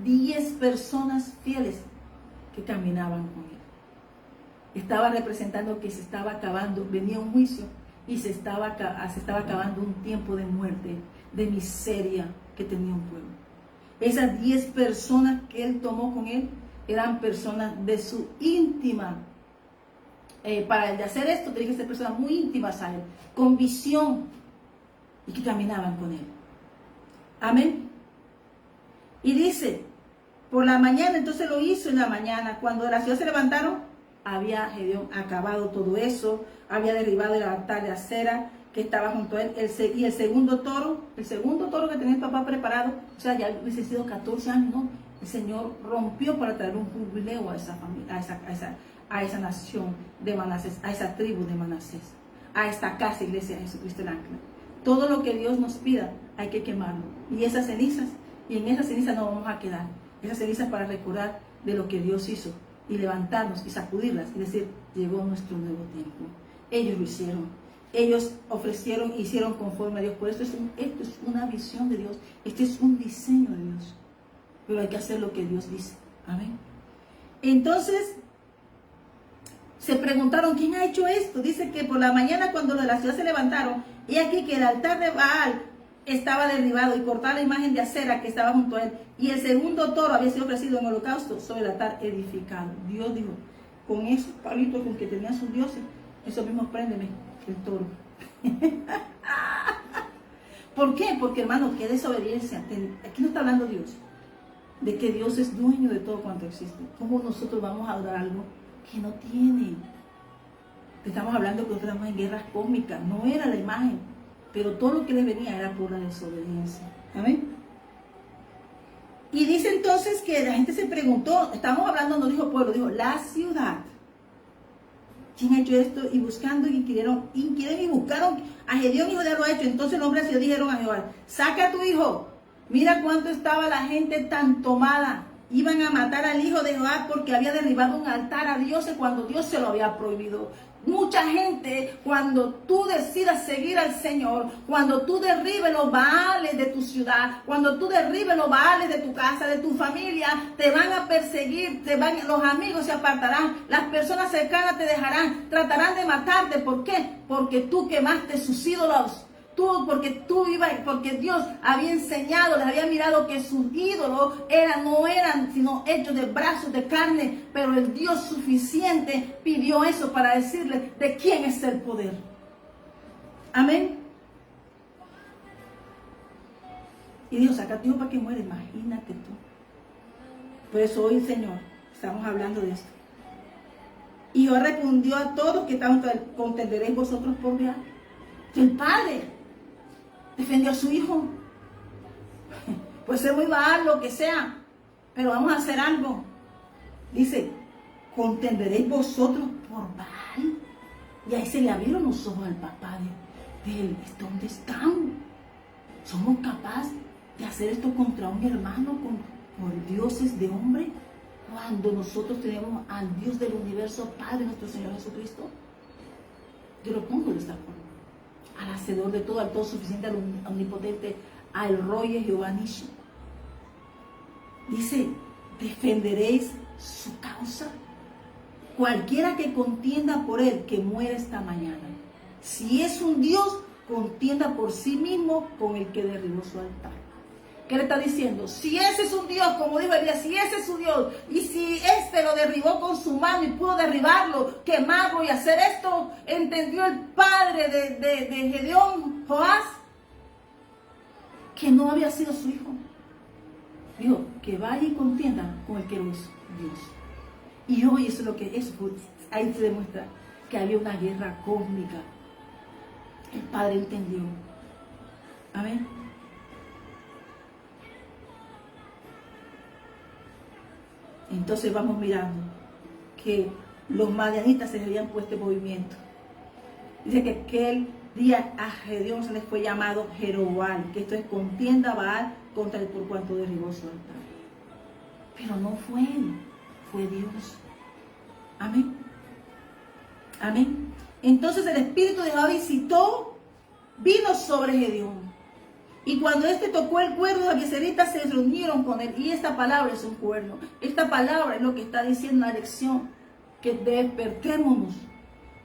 10 personas fieles que caminaban con él. Estaba representando que se estaba acabando, venía un juicio y se estaba acabando un tiempo de muerte, de miseria que tenía un pueblo. Esas 10 personas que él tomó con él eran personas de su íntima. Para el de hacer esto, tenía que ser personas muy íntimas a él, con visión y que caminaban con él. Amén. Y dice, por la mañana, entonces lo hizo en la mañana, cuando de la ciudad se levantaron, había Gedeón acabado todo eso, había derribado el altar de acera que estaba junto a él, y el segundo toro que tenía el papá preparado, o sea, ya hubiese sido 14 años, ¿no? El Señor rompió para traer un jubileo a esa familia, a esa nación de Manasés, a esa tribu de Manasés, a esta casa, iglesia de Jesucristo el Ancla. Todo lo que Dios nos pida hay que quemarlo, y esas cenizas, y en esas cenizas no vamos a quedar, esas cenizas para recordar de lo que Dios hizo, y levantarnos y sacudirlas y decir, llegó nuestro nuevo tiempo. Ellos lo hicieron, ellos ofrecieron, hicieron conforme a Dios. Por eso esto es una visión de Dios, este es un diseño de Dios, pero hay que hacer lo que Dios dice. Amén. Entonces se preguntaron, ¿quién ha hecho esto? Dice que por la mañana, cuando los de la ciudad se levantaron, y aquí que el altar de Baal estaba derribado y cortada la imagen de acera que estaba junto a él, y el segundo toro había sido ofrecido en holocausto sobre el altar edificado. Dios dijo, con esos palitos con que tenían sus dioses, esos mismos préndeme el toro. ¿Por qué? Porque, hermano, qué desobediencia. Aquí no está hablando Dios de que Dios es dueño de todo cuanto existe. ¿Cómo nosotros vamos a adorar algo que no tiene? Estamos hablando que nosotros estamos en guerras cósmicas. No era la imagen, pero todo lo que les venía era por la desobediencia. Amén. Y dice entonces que la gente se preguntó, estamos hablando, no dijo pueblo, dijo la ciudad. ¿Quién ha hecho esto? Y buscando, inquirieron y buscaron a Gedeón, hijo de él lo ha hecho. Entonces el hombre así dijeron a Jehová, saca a tu hijo. Mira cuánto estaba la gente tan tomada. Iban a matar al hijo de Jehová porque había derribado un altar a dioses cuando Dios se lo había prohibido. Mucha gente, cuando tú decidas seguir al Señor, cuando tú derribes los baales de tu ciudad, cuando tú derribes los baales de tu casa, de tu familia, te van a perseguir, los amigos se apartarán, las personas cercanas te dejarán, tratarán de matarte. ¿Por qué? Porque tú quemaste sus ídolos. Porque Dios había enseñado, les había mirado que sus ídolos no eran sino hechos de brazos de carne, pero el Dios suficiente pidió eso para decirle de quién es el poder. Amén. Y dijo, saca a tu hijo para que muera. Imagínate tú. Por eso hoy, Señor, estamos hablando de esto. Y Jehová respondió a todos que estaban, contenderéis vosotros por Dios. El Padre defendió a su hijo. Puede ser muy baal, lo que sea, pero vamos a hacer algo. Dice, contenderéis vosotros por Baal. Y ahí se le abrieron los ojos al papá de él. ¿Dónde están? Somos capaces de hacer esto contra un hermano por dioses de hombre, cuando nosotros tenemos al Dios del universo, Padre nuestro Señor Jesucristo? Yo lo pongo de esta forma: al hacedor de todo, al todo suficiente, al omnipotente, al Roye Jehová Nissi. Dice: defenderéis su causa. Cualquiera que contienda por él, que muera esta mañana. Si es un Dios, contienda por sí mismo con el que derribó su altar. ¿Qué le está diciendo? Si ese es un Dios, como dijo Elías, si ese es su Dios, y si este lo derribó con su mano y pudo derribarlo, quemarlo y hacer esto, entendió el padre de Gedeón, Joás, que no había sido su hijo. Dijo: que vaya y contienda con el que lo hizo, Dios. Y hoy eso es lo que es, ahí se demuestra que había una guerra cósmica. El Padre entendió. Amén. Entonces vamos mirando que los madianitas se habían puesto en movimiento. Dice que aquel día a Gedeón se les fue llamado Jerobal, que esto es contienda Baal contra él por cuanto derribó su altar. Pero no fue él, fue Dios. Amén. Amén. Entonces el Espíritu de Jehová vino sobre Gedeón. Y cuando éste tocó el cuerno, los abiezeritas se reunieron con él. Y esta palabra es un cuerno. Esta palabra es lo que está diciendo la lección: que despertémonos.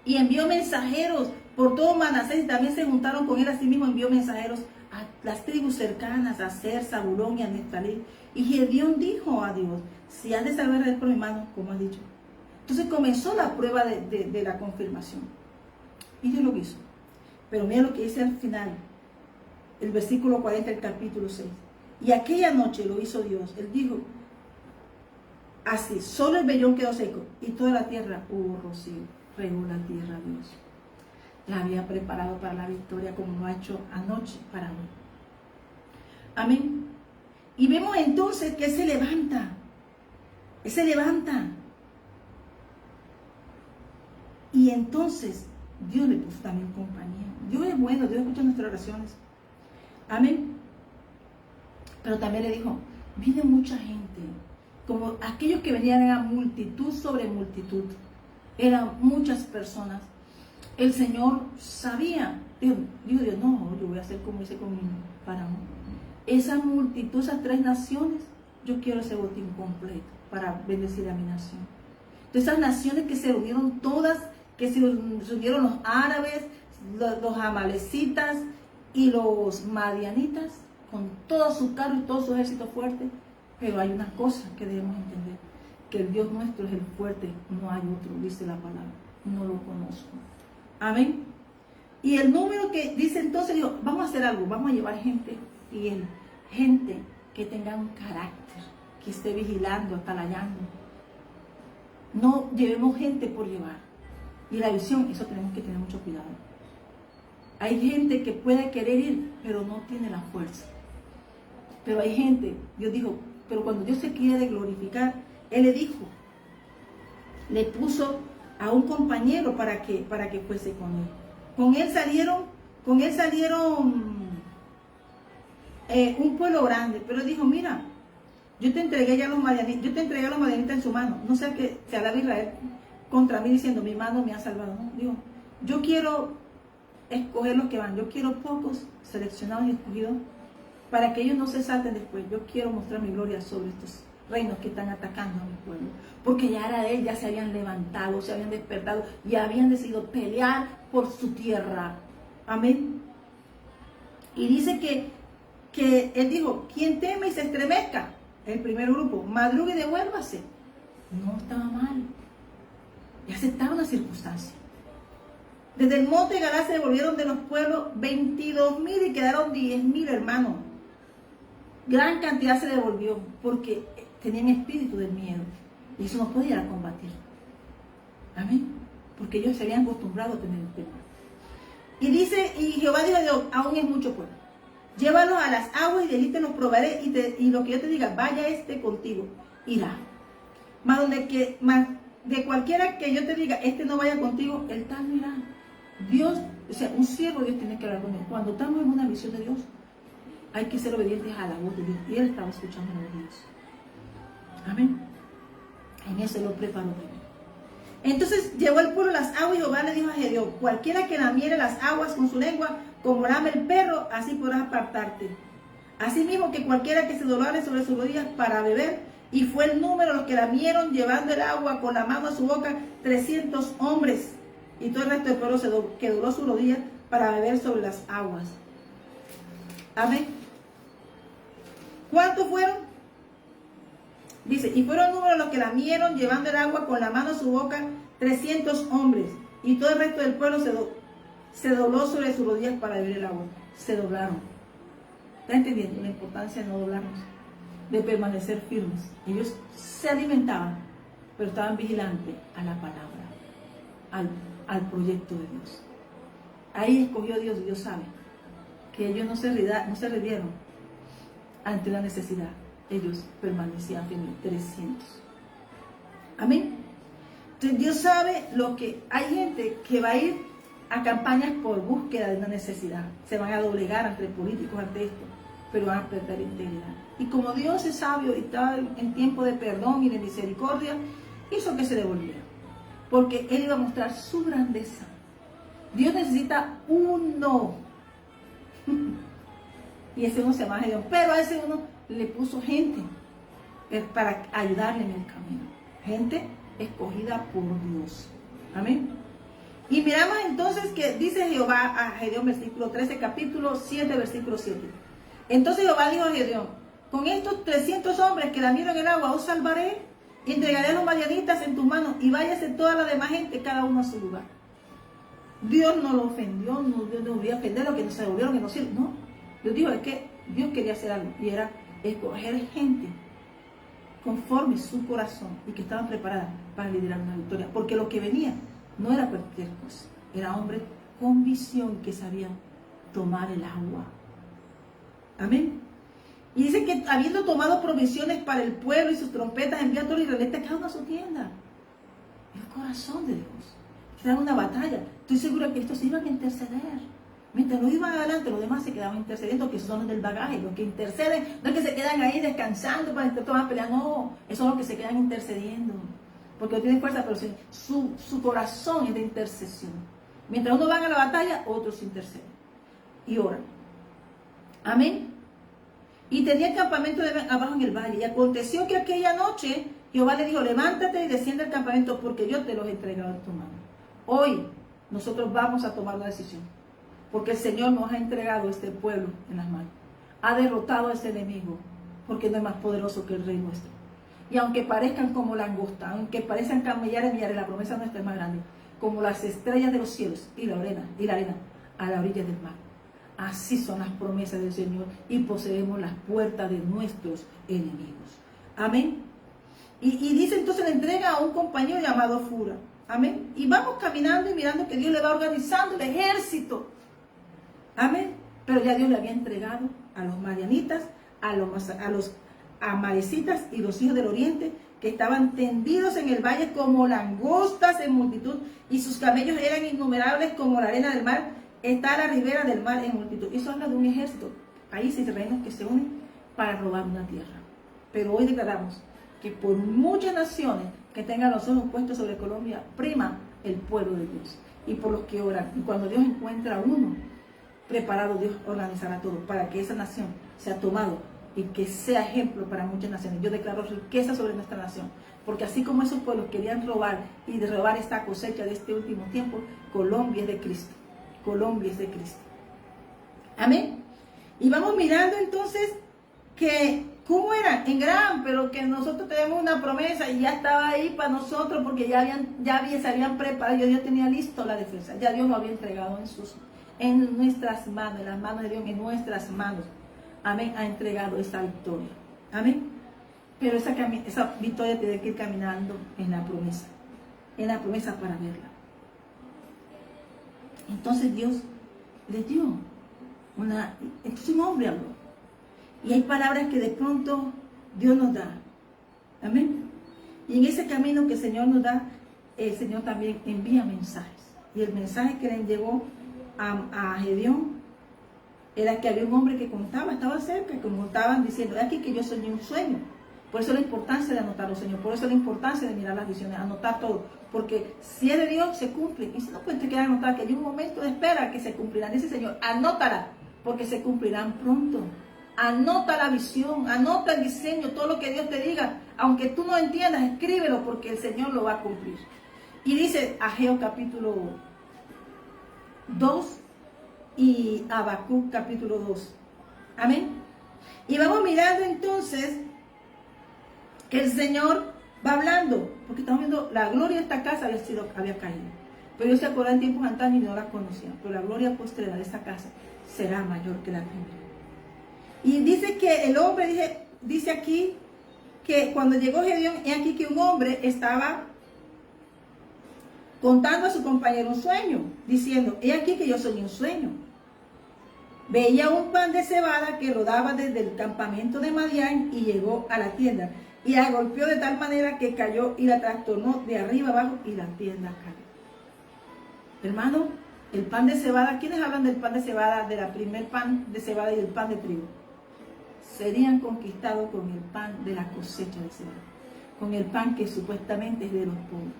Y envió mensajeros por todo Manasés, y también se juntaron con él. Asimismo envió mensajeros a las tribus cercanas, a Aser, Zabulón y a Neftalí. Y Gedeón dijo a Dios: si has de salvar a él por mi mano, como has dicho. Entonces comenzó la prueba de la confirmación. Y Dios lo hizo. Pero mira lo que dice al final, el versículo 40 del capítulo 6. Y aquella noche lo hizo Dios. Él dijo así: solo el vellón quedó seco y toda la tierra hubo rocío. Regó la tierra Dios. La había preparado para la victoria, como lo ha hecho anoche para hoy. Amén. Y vemos entonces que Él se levanta. Él se levanta. Y entonces Dios le puso también compañía. Dios es bueno, Dios escucha nuestras oraciones. Amén. Pero también le dijo: viene mucha gente. Como aquellos que venían eran multitud sobre multitud. Eran muchas personas. El Señor sabía. Dijo Dios: no, yo voy a hacer como hice con mi faraón. Esa multitud, esas 3 naciones, yo quiero ese botín completo para bendecir a mi nación. Entonces esas naciones que se reunieron todas, que se unieron los árabes, los amalecitas y los madianitas, con todo su carro y todo su ejército fuerte. Pero hay una cosa que debemos entender: que el Dios nuestro es el fuerte, no hay otro, dice la palabra. No lo conozco. Amén. Y el número que dice entonces, digo, vamos a hacer algo, vamos a llevar gente fiel, gente que tenga un carácter, que esté vigilando, atalayando. No llevemos gente por llevar. Y la visión, eso tenemos que tener mucho cuidado. Hay gente que puede querer ir, pero no tiene la fuerza. Pero hay gente, Dios dijo, pero cuando Dios se quiere glorificar, Él le dijo, le puso a un compañero para que fuese con él. Con él salieron un pueblo grande, pero él dijo: mira, yo te entregué a los madianitas en su mano. No sea que se alabe Israel contra mí diciendo: mi mano me ha salvado. No, digo, yo quiero escoger los que van. Yo quiero pocos seleccionados y escogidos para que ellos no se salten después. Yo quiero mostrar mi gloria sobre estos reinos que están atacando a mi pueblo, porque ya era de él, ya se habían levantado, se habían despertado y habían decidido pelear por su tierra. Amén. Y dice que él dijo: quien teme y se estremezca, el primer grupo, madrugue y devuélvase. No estaba mal, ya aceptaron la circunstancia. Desde el monte de Galá se devolvieron de los pueblos 22,000 y quedaron 10,000 hermanos. Gran cantidad se devolvió porque tenían espíritu de miedo y eso no podía combatir. Amén. Porque ellos se habían acostumbrado a tener el temor. Y dice, y Jehová dijo a Dios: aún es mucho pueblo. Llévalos a las aguas y de allí te los probaré, y lo que yo te diga, vaya este contigo, irá. Mas de cualquiera que yo te diga, este no vaya contigo, el tal no irá. Dios, o sea, un siervo de Dios tiene que hablar con él. Cuando estamos en una visión de Dios, hay que ser obedientes a la voz de Dios. Y él estaba escuchando la voz de Dios. Amén. En eso lo preparó primero. Entonces llevó el pueblo las aguas y Jehová le dijo a Gedeón: cualquiera que lamiere las aguas con su lengua, como lame el perro, así podrás apartarte. Asimismo que cualquiera que se doblare sobre sus rodillas para beber, y fue el número los que lamieron llevando el agua con la mano a su boca, 300 hombres. Y todo el resto del pueblo que dobló sus rodillas para beber sobre las aguas. Amén. ¿Cuántos fueron? Dice, y fueron números los que lamieron llevando el agua con la mano a su boca, 300 hombres. Y todo el resto del pueblo se dobló sobre sus rodillas para beber el agua. Se doblaron. ¿Está entendiendo la importancia de no doblarnos? De permanecer firmes. Ellos se alimentaban, pero estaban vigilantes a la palabra, al proyecto de Dios. Ahí escogió Dios, y Dios sabe que ellos no se rindieron ante la necesidad. Ellos permanecían firmes, 300. Amén. Entonces Dios sabe lo que hay gente que va a ir a campañas por búsqueda de una necesidad. Se van a doblegar ante políticos, ante esto, pero van a perder integridad. Y como Dios es sabio y está en tiempo de perdón y de misericordia, hizo que se devolviera. Porque Él iba a mostrar su grandeza. Dios necesita uno. Y ese uno se llama Gedeón. Pero a ese uno le puso gente para ayudarle en el camino. Gente escogida por Dios. Amén. Y miramos entonces que dice Jehová a Gedeón, versículo 13, capítulo 7, versículo 7. Entonces Jehová dijo a Gedeón: con estos 300 hombres que lamieron el agua os salvaré, y entregaré a los madianitas en tus manos, y váyase toda la demás gente, cada uno a su lugar. Dios no lo ofendió, Dios no voy a ofender a los que no se devolvieron, que no sirven. No, Dios dijo, es que Dios quería hacer algo, y era escoger gente conforme su corazón y que estaban preparadas para liderar una victoria, porque lo que venía no era cualquier cosa, era hombres con visión que sabían tomar el agua. Amén. Y dice que habiendo tomado provisiones para el pueblo y sus trompetas, envía a todos los israelitas cada uno a su tienda. El corazón de Dios. Era una batalla. Estoy segura que estos se iban a interceder. Mientras no iban adelante, los demás se quedaban intercediendo, que son los del bagaje, los que interceden. No es que se quedan ahí descansando para intentar pelear, no, esos son los que se quedan intercediendo. Porque no tienen fuerza, pero su corazón es de intercesión. Mientras unos van a la batalla, otros interceden y oran. Amén. Y tenía el campamento abajo en el valle. Y aconteció que aquella noche Jehová le dijo: levántate y desciende al campamento, porque yo te los he entregado en tu mano. Hoy nosotros vamos a tomar una decisión, porque el Señor nos ha entregado este pueblo en las manos. Ha derrotado a ese enemigo, porque no es más poderoso que el rey nuestro. Y aunque parezcan como langosta, aunque parezcan camellares, millares, la promesa nuestra es más grande, como las estrellas de los cielos y la arena a la orilla del mar. Así son las promesas del Señor, y poseemos las puertas de nuestros enemigos. Amén. Y dice entonces, le entrega a un compañero llamado Fura. Amén. Y vamos caminando y mirando que Dios le va organizando el ejército. Amén. Pero ya Dios le había entregado a los madianitas, a los amalecitas y los hijos del oriente, que estaban tendidos en el valle como langostas en multitud, y sus camellos eran innumerables como la arena del mar. Está a la ribera del mar en multitud. Eso habla de un ejército, países y reinos que se unen para robar una tierra. Pero hoy declaramos que por muchas naciones que tengan los ojos puestos sobre Colombia, prima el pueblo de Dios y por los que oran. Y cuando Dios encuentra a uno preparado, Dios organizará todo para que esa nación sea tomado y que sea ejemplo para muchas naciones. Yo declaro riqueza sobre nuestra nación, porque así como esos pueblos querían robar y de robar esta cosecha de este último tiempo, Colombia es de Cristo. Colombia es de Cristo. Amén. Y vamos mirando entonces que cómo era en Gran, pero que nosotros tenemos una promesa y ya estaba ahí para nosotros, porque se habían preparado, Dios tenía listo la defensa, ya Dios lo había entregado en nuestras manos, en las manos de Dios, en nuestras manos. Amén, ha entregado esa victoria. Amén. Pero esa victoria tiene que ir caminando en la promesa para verla. Entonces Dios le dio entonces un hombre habló. Y hay palabras que de pronto Dios nos da. Amén. Y en ese camino que el Señor nos da, el Señor también envía mensajes. Y el mensaje que le llegó a Gedeón era que había un hombre que contaba, estaba cerca, que contaban diciendo, aquí que yo soñé un sueño. Por eso la importancia de anotar los sueños, por eso la importancia de mirar las visiones, anotar todo. Porque si es de Dios, se cumple. Y si no, pues te queda anotar que hay un momento de espera que se cumplirán. Dice el Señor, anótala, porque se cumplirán pronto. Anota la visión, anota el diseño, todo lo que Dios te diga. Aunque tú no entiendas, escríbelo, porque el Señor lo va a cumplir. Y dice Ageo capítulo 2 y Habacuc capítulo 2. Amén. Y vamos mirando entonces que el Señor va hablando, porque estamos viendo la gloria de esta casa había caído. Pero ellos se acuerdan en tiempos antaños y no la conocían. Pero la gloria postrera de esta casa será mayor que la primera. Y dice que el hombre, dice aquí, que cuando llegó Gedeón, he aquí que un hombre estaba contando a su compañero un sueño, diciendo, he aquí que yo soñé un sueño. Veía un pan de cebada que rodaba desde el campamento de Madián y llegó a la tienda. Y la golpeó de tal manera que cayó y la trastornó de arriba abajo y la tienda cayó. Hermano, el pan de cebada, ¿quiénes hablan del pan de cebada, de la primer pan de cebada y el pan de trigo? Serían conquistados con el pan de la cosecha de cebada, con el pan que supuestamente es de los pobres,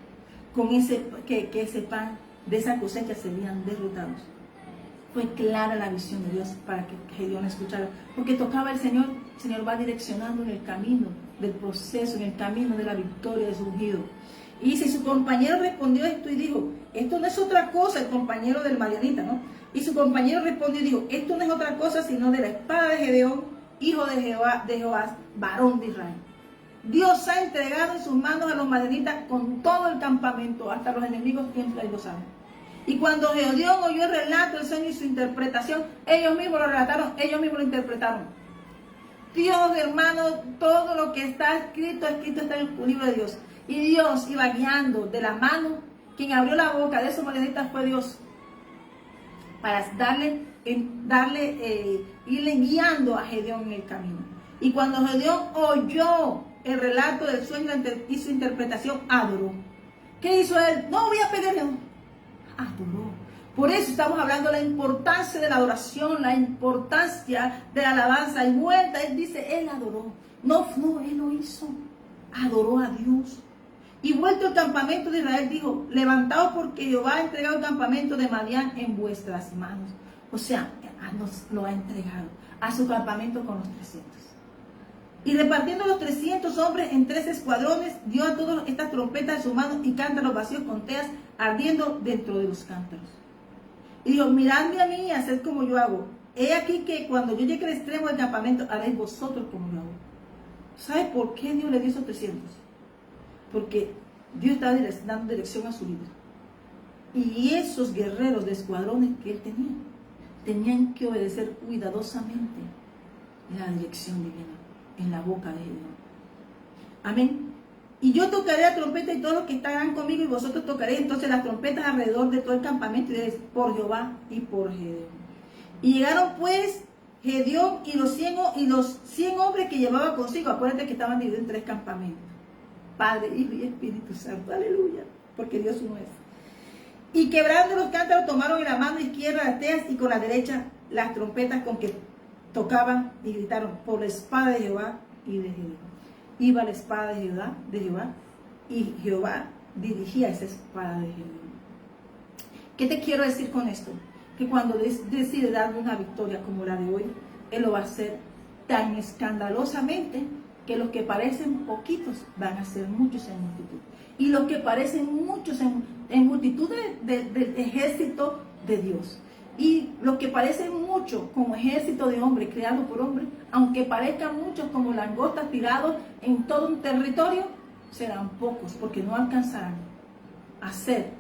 con ese pan de esa cosecha serían derrotados. Fue clara la visión de Dios para que Gedeón escuchara, porque tocaba el Señor va direccionando en el camino del proceso, en el camino de la victoria de su ungido. Y si su compañero respondió esto y dijo, esto no es otra cosa, el compañero del madianita, ¿no? Y su compañero respondió y dijo, esto no es otra cosa sino de la espada de Gedeón, hijo de Joás, varón de Israel. Dios ha entregado en sus manos a los madianitas con todo el campamento, hasta los enemigos siempre lo saben. Y cuando Gedeón oyó el relato, el sueño y su interpretación, ellos mismos lo relataron, ellos mismos lo interpretaron. Dios, hermano, todo lo que está escrito está en el libro de Dios. Y Dios iba guiando de la mano, quien abrió la boca de esos madianitas fue Dios, para irle guiando a Gedeón en el camino. Y cuando Gedeón oyó el relato del sueño y su interpretación, adoró. ¿Qué hizo él? No voy a pedirle. Adoró. Por eso estamos hablando de la importancia de la adoración, la importancia de la alabanza. Y vuelta, él dice, él adoró. No, él lo hizo. Adoró a Dios. Y vuelto al campamento de Israel, dijo, levantaos porque Jehová ha entregado el campamento de Madián en vuestras manos. O sea, nos lo ha entregado a su campamento con los 300. Y repartiendo los 300 hombres en 3 escuadrones, dio a todos estas trompetas en sus manos y cántaros vacíos con teas ardiendo dentro de los cántaros. Y dijo, miradme a mí y haced como yo hago. He aquí que cuando yo llegue al extremo del campamento, haréis vosotros como yo hago. ¿Sabe por qué Dios le dio esos 300? Porque Dios estaba dando dirección a su líder. Y esos guerreros de escuadrones que él tenía, tenían que obedecer cuidadosamente la dirección divina en la boca de Gedeón. Amén. Y yo tocaré la trompeta y todos los que estarán conmigo, y vosotros tocaréis entonces las trompetas alrededor de todo el campamento, y diréis, por Jehová y por Gedeón. Y llegaron pues Gedeón y los 100 hombres que llevaba consigo. Acuérdate que estaban divididos en 3 campamentos. Padre, Hijo y Espíritu Santo. Aleluya. Porque Dios uno es. Y quebrando los cántaros, tomaron en la mano izquierda las teas y con la derecha las trompetas con que tocaban y gritaron, por la espada de Jehová y de Gedeón. Iba la espada de Jehová, y Jehová dirigía esa espada de Gedeón. ¿Qué te quiero decir con esto? Que cuando decide darle una victoria como la de hoy, Él lo va a hacer tan escandalosamente que los que parecen poquitos van a ser muchos en multitud. Y los que parecen muchos en multitud del ejército de Dios. Y los que parecen muchos como ejército de hombres creado por hombres, aunque parezcan muchos como langostas tirados en todo un territorio, serán pocos porque no alcanzarán a hacer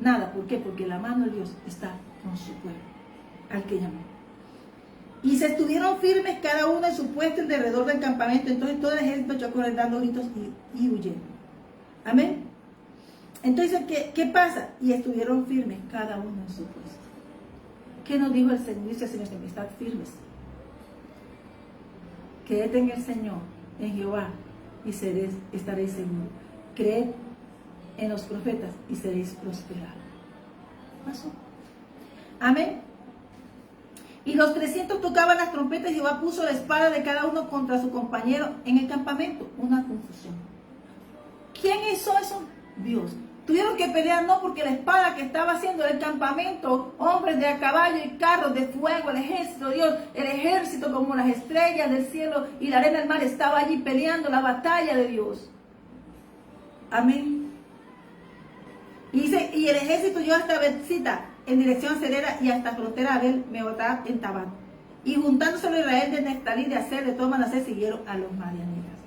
nada. ¿Por qué? Porque la mano de Dios está con su pueblo, al que llamó. Y se estuvieron firmes cada uno en su puesto alrededor del campamento. Entonces todo el ejército echó a correr dando gritos y huyendo. Amén. Entonces, ¿qué pasa? Y estuvieron firmes cada uno en su puesto. ¿Qué nos dijo el Señor? Dice el Señor, estad firmes. Creed en el Señor, en Jehová, y estaréis seguros. Creed en los profetas y seréis prosperados. ¿Pasó? Amén. Y los 300 tocaban las trompetas y Jehová puso la espada de cada uno contra su compañero en el campamento. Una confusión. ¿Quién hizo eso? Dios. Tuvieron que pelear no porque la espada que estaba haciendo el campamento, hombres de a caballo y carros de fuego, el ejército de Dios, el ejército como las estrellas del cielo y la arena del mar estaba allí peleando la batalla de Dios. Amén. Y dice, y el ejército llegó hasta Betzita en dirección acelera y hasta frontera Abel Mehotab en Tabán. Y juntándose a Israel de Neftalí, de Aser, de todo Manasés, siguieron a los madianitas.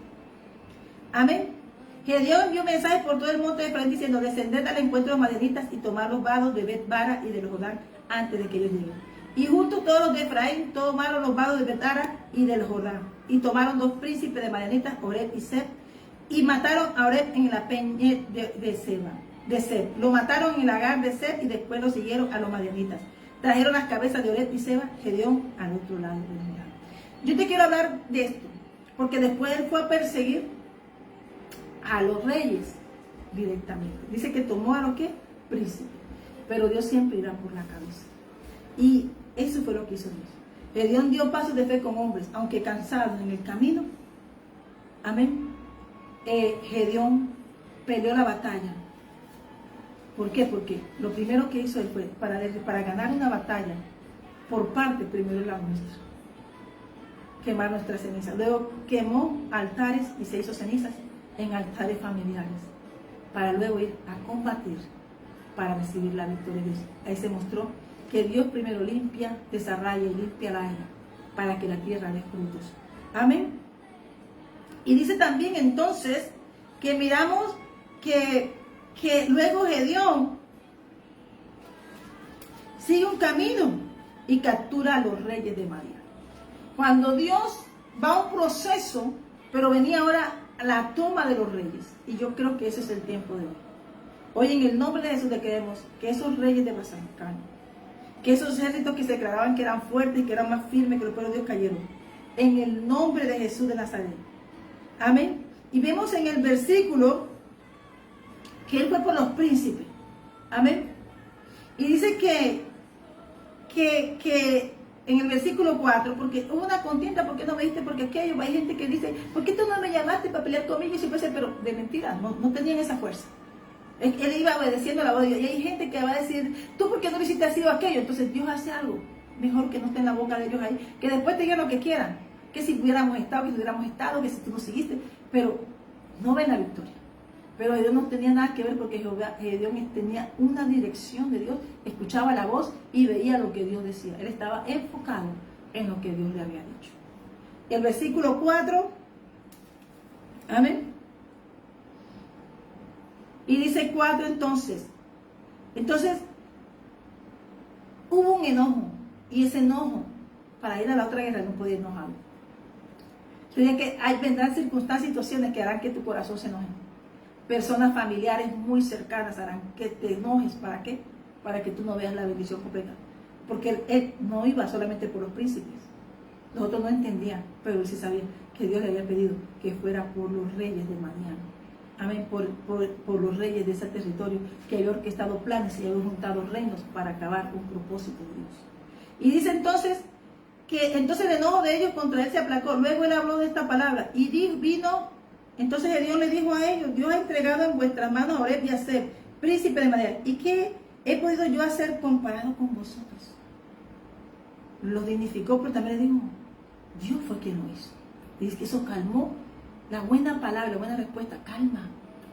Amén. Gedeón envió mensajes por todo el monte de Efraín diciendo, descended al encuentro de los madianitas y tomad los vados de Bet-bara y de los Jordán antes de que ellos lleguen. Y juntos todos los de Efraín tomaron los vados de Bet-bara y del Jordán. Y tomaron 2 príncipes de madianitas, Oreb y Seb, y mataron a Oreb en la peña de Seb. Lo mataron en el lagar de Seb y después lo siguieron a los madianitas. Trajeron las cabezas de Oreb y Seba, Gedeón al otro lado del Jordán. Yo te quiero hablar de esto, porque después él fue a perseguir a los reyes directamente. Dice que tomó a los que príncipes, pero Dios siempre irá por la cabeza. Y eso fue lo que hizo Dios. Gedeón dio pasos de fe con hombres, aunque cansado en el camino. Amén. Gedeón peleó la batalla. ¿Por qué? Porque lo primero que hizo él fue, para ganar una batalla, por parte, primero la nuestra. Quemar nuestras cenizas. Luego quemó altares y se hizo cenizas en altares familiares, para luego ir a combatir, para recibir la victoria de Dios. Ahí se mostró que Dios primero limpia, desarraiga y limpia la era, para que la tierra dé frutos. Amén. Y dice también entonces, que miramos que luego Gedeón sigue un camino y captura a los reyes de Madián. Cuando Dios va a un proceso, pero venía ahora la toma de los reyes. Y yo creo que ese es el tiempo de hoy. Hoy en el nombre de Jesús declaremos que esos reyes de Basán, que esos ejércitos que se declaraban que eran fuertes y que eran más firmes que los pueblos de Dios cayeron. En el nombre de Jesús de Nazaret. Amén. Y vemos en el versículo que él fue por los príncipes. Amén. Y dice que en el versículo 4, porque hubo una contienda, ¿por qué no me diste? Porque aquello, hay gente que dice, ¿por qué tú no me llamaste para pelear conmigo? Y siempre dice, pero de mentira, no tenían esa fuerza. Él iba obedeciendo la voz de Dios. Y hay gente que va a decir, ¿tú por qué no le hiciste así o aquello? Entonces Dios hace algo mejor que no esté en la boca de ellos ahí, que después te digan lo que quieran, que si hubiéramos estado, que si tú no seguiste, pero no ven la victoria. Pero Dios no tenía nada que ver porque Gedeón tenía una dirección de Dios, escuchaba la voz y veía lo que Dios decía. Él estaba enfocado en lo que Dios le había dicho. El versículo 4, amén. Y dice 4 entonces hubo un enojo, y ese enojo, para ir a la otra guerra no podía enojar. Tenía que vendrán circunstancias y situaciones que harán que tu corazón se enoje. Personas familiares muy cercanas harán que te enojes. ¿Para qué? Para que tú no veas la bendición completa. Porque él no iba solamente por los príncipes. Los otros no entendían, pero él sí sabía que Dios le había pedido que fuera por los reyes de Madián. Amén, por los reyes de ese territorio, que había orquestado planes y había juntado reinos para acabar un propósito de Dios. Y dice entonces que el enojo de ellos contra él se aplacó. Luego él habló de esta palabra y vino. Entonces Dios le dijo a ellos, Dios ha entregado en vuestras manos a Oreb y a Seb, príncipe de Madián. ¿Y qué he podido yo hacer comparado con vosotros? Lo dignificó, pero también le dijo, Dios fue quien lo hizo. Dice que eso calmó la buena palabra, la buena respuesta, calma.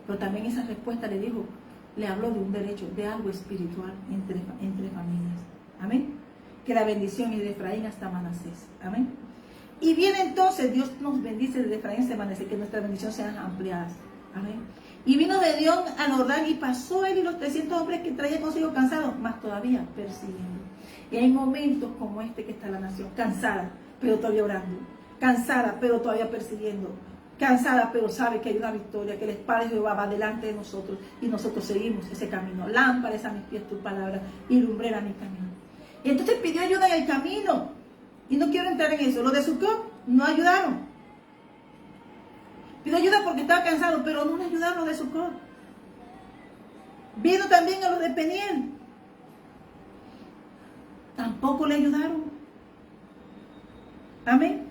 Pero también esa respuesta le habló de un derecho, de algo espiritual entre familias. Amén. Que la bendición es de Efraín hasta Manasés. Amén. Y viene entonces, Dios nos bendice desde Efraín hasta Manasés, que nuestras bendiciones sean ampliadas. Amén. Y vino Gedeón a Jordán y pasó él y los 300 hombres que traía consigo cansados, más todavía persiguiendo. Y hay momentos como este que está la nación, cansada, pero todavía orando. Cansada, pero todavía persiguiendo. Cansada, pero sabe que hay una victoria, que la espada de Jehová va delante de nosotros y nosotros seguimos ese camino. Lámpara es a mis pies tu palabra y lumbrera mi camino. Y entonces pidió ayuda en el camino. Y no quiero entrar en eso. Los de Sucot no ayudaron. Pidió ayuda porque estaba cansado, pero no le ayudaron los de Sucot. Vino también a los de Peniel. Tampoco le ayudaron. Amén.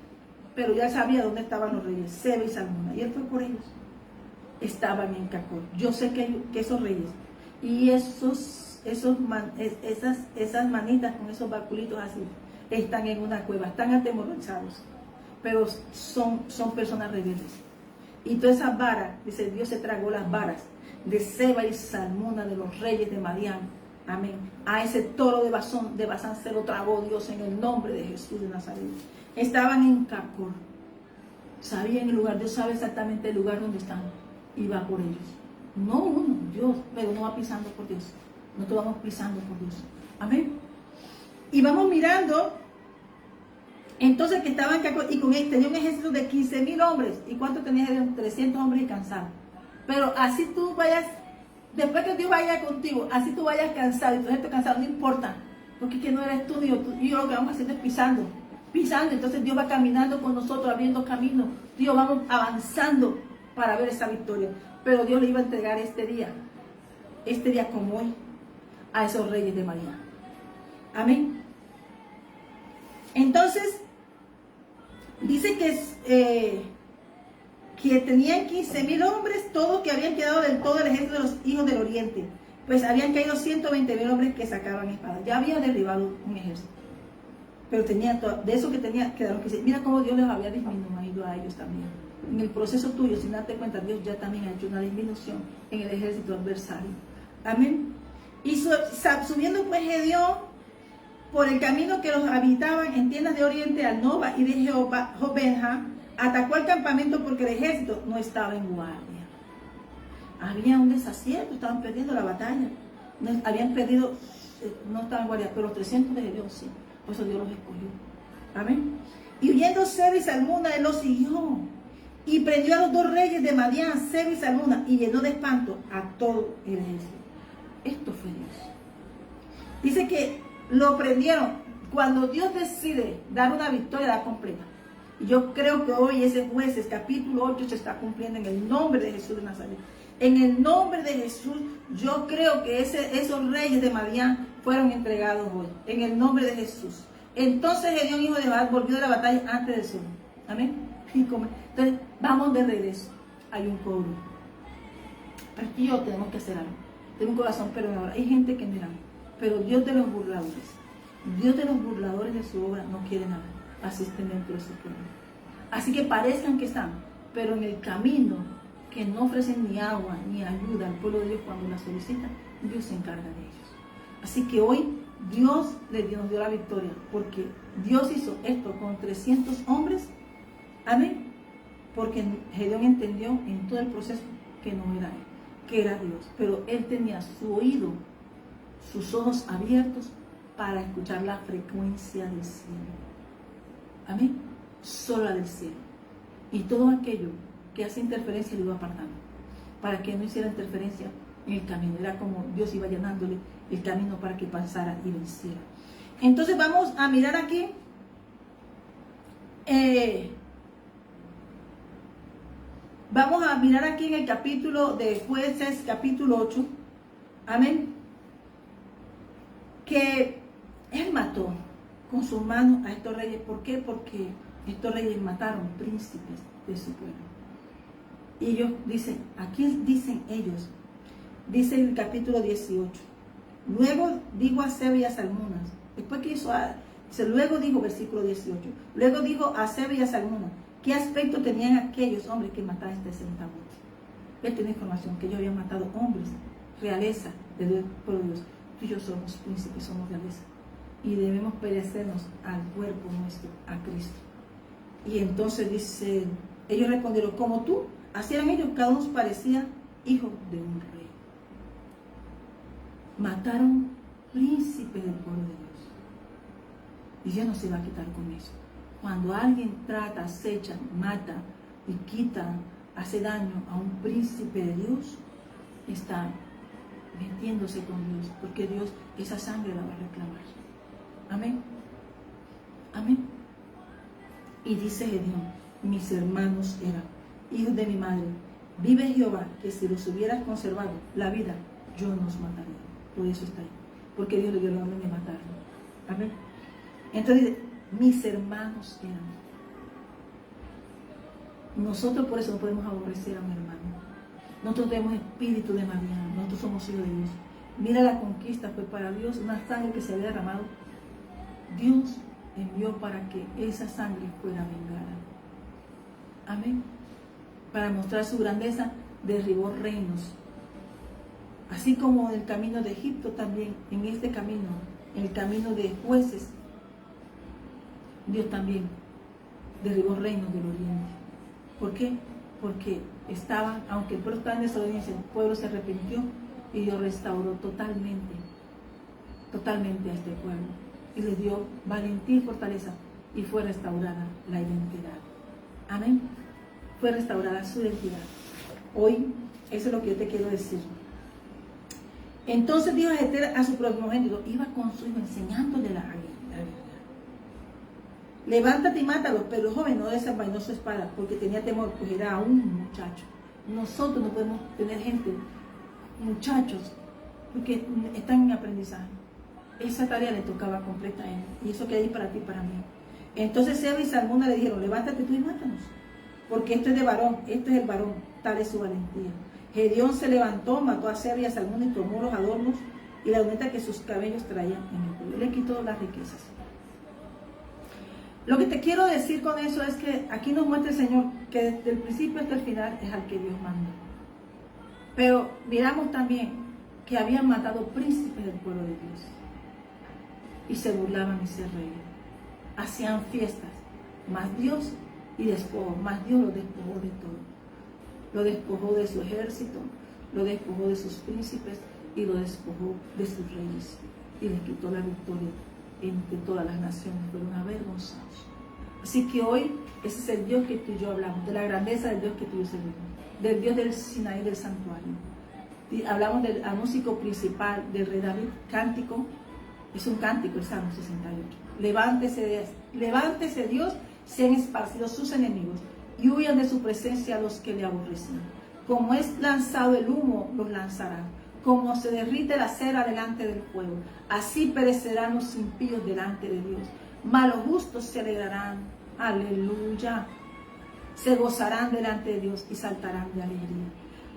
Pero ya sabía dónde estaban los reyes, Seba y Salmona, y él fue por ellos. Estaban en Cacor. Yo sé que esos reyes y esas manitas con esos baculitos así están en una cueva, están atemorizados, pero son personas rebeldes. Y todas esas varas, dice, Dios se tragó las varas de Seba y Salmona, de los reyes de Madián. Amén. A ese toro de Basán se lo tragó Dios en el nombre de Jesús de Nazaret. Estaban en Cacor. Sabían el lugar, Dios sabe exactamente el lugar donde están. Y va por ellos. No uno, Dios, pero no va pisando por Dios. Nosotros vamos pisando por Dios. Amén. Y vamos mirando. Entonces que estaban y con él tenía un ejército de 15,000 hombres. ¿Y cuánto tenía? 300 hombres y cansados. Pero así tú vayas, después que Dios vaya contigo, así tú vayas cansado y tu ejército cansado, no importa. Porque es que no eres tú ni yo, y yo lo que vamos haciendo es pisando. Entonces Dios va caminando con nosotros, abriendo caminos. Dios vamos avanzando para ver esa victoria. Pero Dios le iba a entregar este día como hoy, a esos reyes de María. Amén. Entonces, dice que tenían 15,000 hombres, todos que habían quedado del todo el ejército de los hijos del oriente. Pues habían caído 120,000 hombres que sacaban espadas. Ya había derribado un ejército. Pero tenía todo, de eso que tenía, quedaron que mira cómo Dios les había disminuido a ellos también. En el proceso tuyo, sin darte cuenta, Dios ya también ha hecho una disminución en el ejército adversario. Amén. Y subiendo pues Gedeón por el camino que los habitaban en tiendas de oriente al Noba y de Jobenja, atacó el campamento porque el ejército no estaba en guardia. Había un desacierto, estaban perdiendo la batalla. Habían perdido, no estaban en guardia, pero los 300 de Gedeón sí. Por eso Dios los escogió. Amén. Y huyendo Seba y Salmona, él los siguió. Y prendió a los 2 reyes de Madián, Seba y Salmona, y llenó de espanto a todo el ejército. Esto fue Dios. Dice que lo prendieron. Cuando Dios decide dar una victoria, la completa. Y yo creo que hoy ese Jueces, capítulo 8, se está cumpliendo en el nombre de Jesús de Nazaret. En el nombre de Jesús, yo creo que esos reyes de Madián fueron entregados hoy. En el nombre de Jesús. Entonces Gedeón, hijo de Baal, volvió de la batalla antes del sol. Amén. Entonces, vamos de regreso. Hay un cobro. Aquí yo tenemos que hacer algo. Tengo un corazón perdonador. Hay gente que mira, pero Dios de los burladores de su obra no quiere nada. Asisten dentro de su pueblo. Así que parezcan que están, pero en el camino que no ofrecen ni agua ni ayuda al pueblo de Dios cuando la solicitan, Dios se encarga de ellos. Así que hoy Dios nos dio la victoria, porque Dios hizo esto con 300 hombres. Amén. Porque Gedeón entendió en todo el proceso que no era él, que era Dios. Pero él tenía su oído, sus ojos abiertos para escuchar la frecuencia del cielo. Amén. Solo la del cielo. Y todo aquello que hace interferencia lo iba apartando, para que no hiciera interferencia en el camino. Era como Dios iba llenándole el camino para que pasara y venciera. Entonces vamos a mirar aquí. Vamos a mirar aquí en el capítulo de Jueces, capítulo 8. Amén. Que él mató con sus manos a estos reyes. ¿Por qué? Porque estos reyes mataron príncipes de su pueblo. Y ellos dicen, aquí dicen ellos, dice el capítulo 18. Luego dijo a Seba y a Salmona, después que hizo, luego dijo, versículo 18, luego dijo a Seba y a Salmona, ¿qué aspecto tenían aquellos hombres que mataron este centavo? Él tiene información que ellos habían matado hombres, realeza del pueblo de Dios. Tú y yo somos príncipes, somos realeza. Y debemos perecernos al cuerpo nuestro, a Cristo. Y entonces dice, ellos respondieron, como tú, así eran ellos, cada uno parecía hijo de un rey. Mataron príncipes del pueblo de Dios. Y Dios no se va a quitar con eso. Cuando alguien trata, acecha, mata y quita, hace daño a un príncipe de Dios, está metiéndose con Dios, porque Dios esa sangre la va a reclamar. Amén. Amén. Y dice Gedeón, mis hermanos eran hijos de mi madre. Vive Jehová, que si los hubieras conservado la vida, yo nos mataría. Por eso está ahí. Porque Dios le dio la orden de matarlo. Amén. Entonces dice, mis hermanos eran. Nosotros por eso no podemos aborrecer a un hermano. Nosotros tenemos espíritu de María, nosotros somos hijos de Dios. Mira, la conquista fue para Dios, una sangre que se había derramado. Dios envió para que esa sangre fuera vengada. Amén. Para mostrar su grandeza, derribó reinos. Así como en el camino de Egipto también, en este camino, en el camino de jueces, Dios también derribó reinos del oriente. ¿Por qué? Porque estaban, aunque el pueblo estaba en desobediencia, el pueblo se arrepintió y Dios restauró totalmente a este pueblo. Y le dio valentía y fortaleza y fue restaurada la identidad. Amén. Fue restaurada su identidad. Hoy, eso es lo que yo te quiero decir. Entonces dijo a su primogénito, iba con su hijo enseñándole la verdad. Levántate y mátalos, pero el joven no desenvainó su espada porque tenía temor, pues era un muchacho. Nosotros no podemos tener gente, muchachos, porque están en aprendizaje. Esa tarea le tocaba completa a él, y eso que hay para ti y para mí. Entonces Seba y Salmona le dijeron, levántate tú y mátanos, porque esto es de varón, este es el varón, tal es su valentía. Gedeón se levantó, mató a Seba y a Salmona y tomó los adornos y la luneta que sus cabellos traían en el cuello. Le quitó las riquezas. Lo que te quiero decir con eso es que aquí nos muestra el Señor que desde el principio hasta el final es al que Dios manda. Pero miramos también que habían matado príncipes del pueblo de Dios y se burlaban y se reían. Hacían fiestas, más Dios y despojó, más Dios lo despojó de todo. Lo despojó de su ejército, lo despojó de sus príncipes y lo despojó de sus reyes y les quitó la victoria entre todas las naciones. Fueron avergonzados. Así que hoy ese es el Dios que tú y yo hablamos, de la grandeza del Dios que tú y yo servimos, del Dios del Sinaí, del santuario. Y hablamos del músico principal del rey David, cántico, es un cántico, el Salmo 68. Levántese Dios, sean esparcidos sus enemigos y huyan de su presencia los que le aborrecen. Como es lanzado el humo, los lanzará. Como se derrite la cera delante del fuego, así perecerán los impíos delante de Dios. Mas los justos se alegrarán, aleluya. Se gozarán delante de Dios y saltarán de alegría.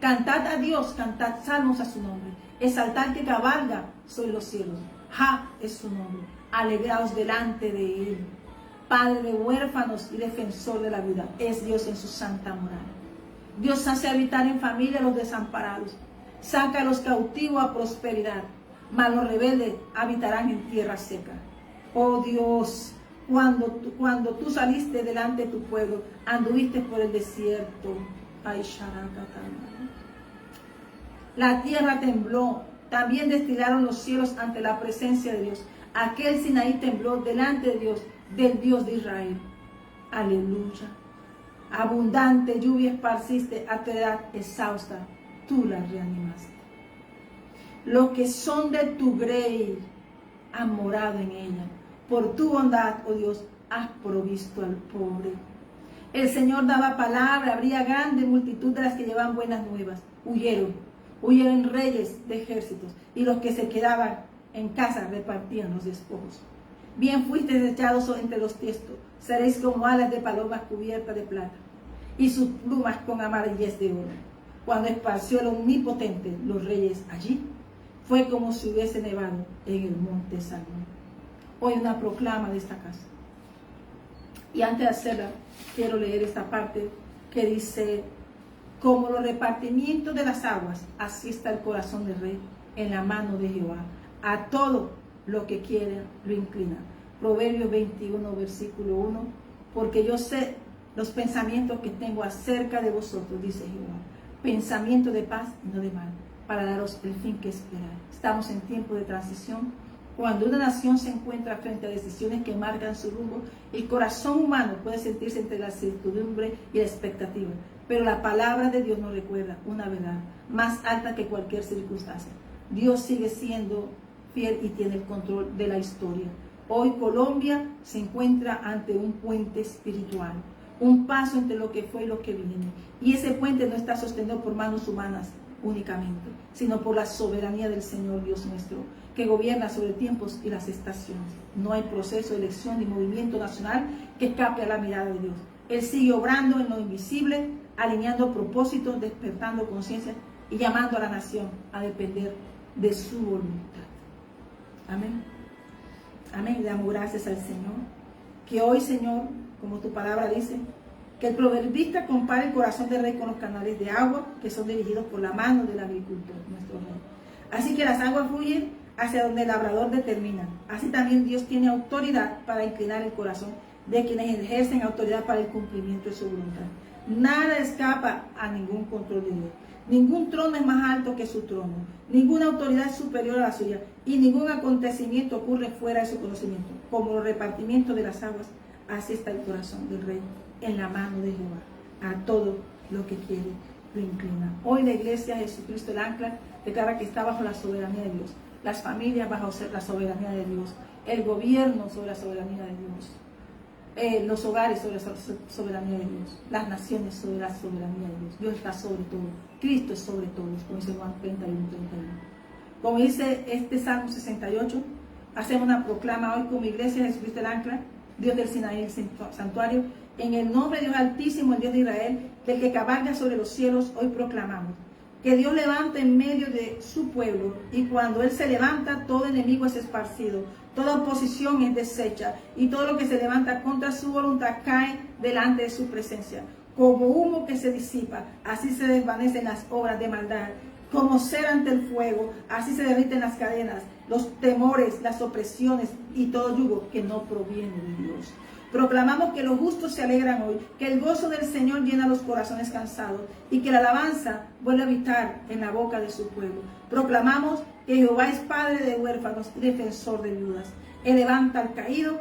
Cantad a Dios, cantad salmos a su nombre. Exaltad que cabalga sobre los cielos. Ja es su nombre. Alegraos delante de Él. Padre de huérfanos y defensor de la vida, es Dios en su santa morada. Dios hace habitar en familia a los desamparados. Saca a los cautivos a prosperidad, mas los rebeldes habitarán en tierra seca. Oh Dios, cuando tú saliste delante de tu pueblo, anduviste por el desierto. Ay, la tierra tembló, también destilaron los cielos ante la presencia de Dios. Aquel Sinaí tembló delante de Dios, del Dios de Israel. Aleluya. Abundante lluvia esparciste a tu edad exhausta. Tú la reanimaste. Los que son de tu grey han morado en ella. Por tu bondad, oh Dios, has provisto al pobre. El Señor daba palabra, habría grande multitud de las que llevaban buenas nuevas. Huyeron reyes de ejércitos, y los que se quedaban en casa repartían los despojos. Bien fuisteis echados entre los tiestos, seréis como alas de palomas cubiertas de plata, y sus plumas con amarillez de oro. Cuando esparció el omnipotente los reyes allí, fue como si hubiese nevado en el monte Salmón. Hoy una proclama de esta casa. Y antes de hacerla, quiero leer esta parte que dice, como los repartimientos de las aguas, así está el corazón del rey en la mano de Jehová. A todo lo que quiere lo inclina. Proverbios 21, versículo 1. Porque yo sé los pensamientos que tengo acerca de vosotros, dice Jehová. Pensamiento de paz y no de mal, para daros el fin que esperar. Estamos en tiempo de transición. Cuando una nación se encuentra frente a decisiones que marcan su rumbo, el corazón humano puede sentirse entre la certidumbre y la expectativa. Pero la palabra de Dios nos recuerda una verdad más alta que cualquier circunstancia. Dios sigue siendo fiel y tiene el control de la historia. Hoy Colombia se encuentra ante un puente espiritual, un paso entre lo que fue y lo que viene. Y ese puente no está sostenido por manos humanas únicamente, sino por la soberanía del Señor Dios nuestro, que gobierna sobre tiempos y las estaciones. No hay proceso de elección ni movimiento nacional que escape a la mirada de Dios. Él sigue obrando en lo invisible, alineando propósitos, despertando conciencia y llamando a la nación a depender de su voluntad. Amén. Amén. Le damos gracias al Señor. Que hoy, Señor, como tu palabra dice, que el proverbista compare el corazón del rey con los canales de agua que son dirigidos por la mano del agricultor, nuestro rey. Así que las aguas fluyen hacia donde el labrador determina. Así también Dios tiene autoridad para inclinar el corazón de quienes ejercen autoridad para el cumplimiento de su voluntad. Nada escapa a ningún control de Dios. Ningún trono es más alto que su trono. Ninguna autoridad es superior a la suya. Y ningún acontecimiento ocurre fuera de su conocimiento. Como el repartimiento de las aguas, así está el corazón del rey en la mano de Jehová. A todo lo que quiere lo inclina. Hoy la iglesia Jesucristo el Ancla declara que está bajo la soberanía de Dios. Las familias bajo la soberanía de Dios. El gobierno sobre la soberanía de Dios. Los hogares sobre la soberanía de Dios, las naciones sobre la soberanía de Dios. Dios está sobre todo, Cristo es sobre todos, como dice Juan 31, 31. Como dice este Salmo 68, hacemos una proclama hoy como iglesia de Jesucristo el Ancla, Dios del Sinaí, el santuario, en el nombre de Dios Altísimo, el Dios de Israel, del que cabalga sobre los cielos, hoy proclamamos que Dios levanta en medio de su pueblo, y cuando Él se levanta, todo enemigo es esparcido, toda oposición es deshecha, y todo lo que se levanta contra su voluntad cae delante de su presencia. Como humo que se disipa, así se desvanecen las obras de maldad. Como cera ante el fuego, así se derriten las cadenas, los temores, las opresiones y todo yugo que no proviene de Dios. Proclamamos que los justos se alegran hoy, que el gozo del Señor llena los corazones cansados y que la alabanza vuelve a habitar en la boca de su pueblo. Proclamamos que Jehová es padre de huérfanos y defensor de viudas. Él levanta al caído,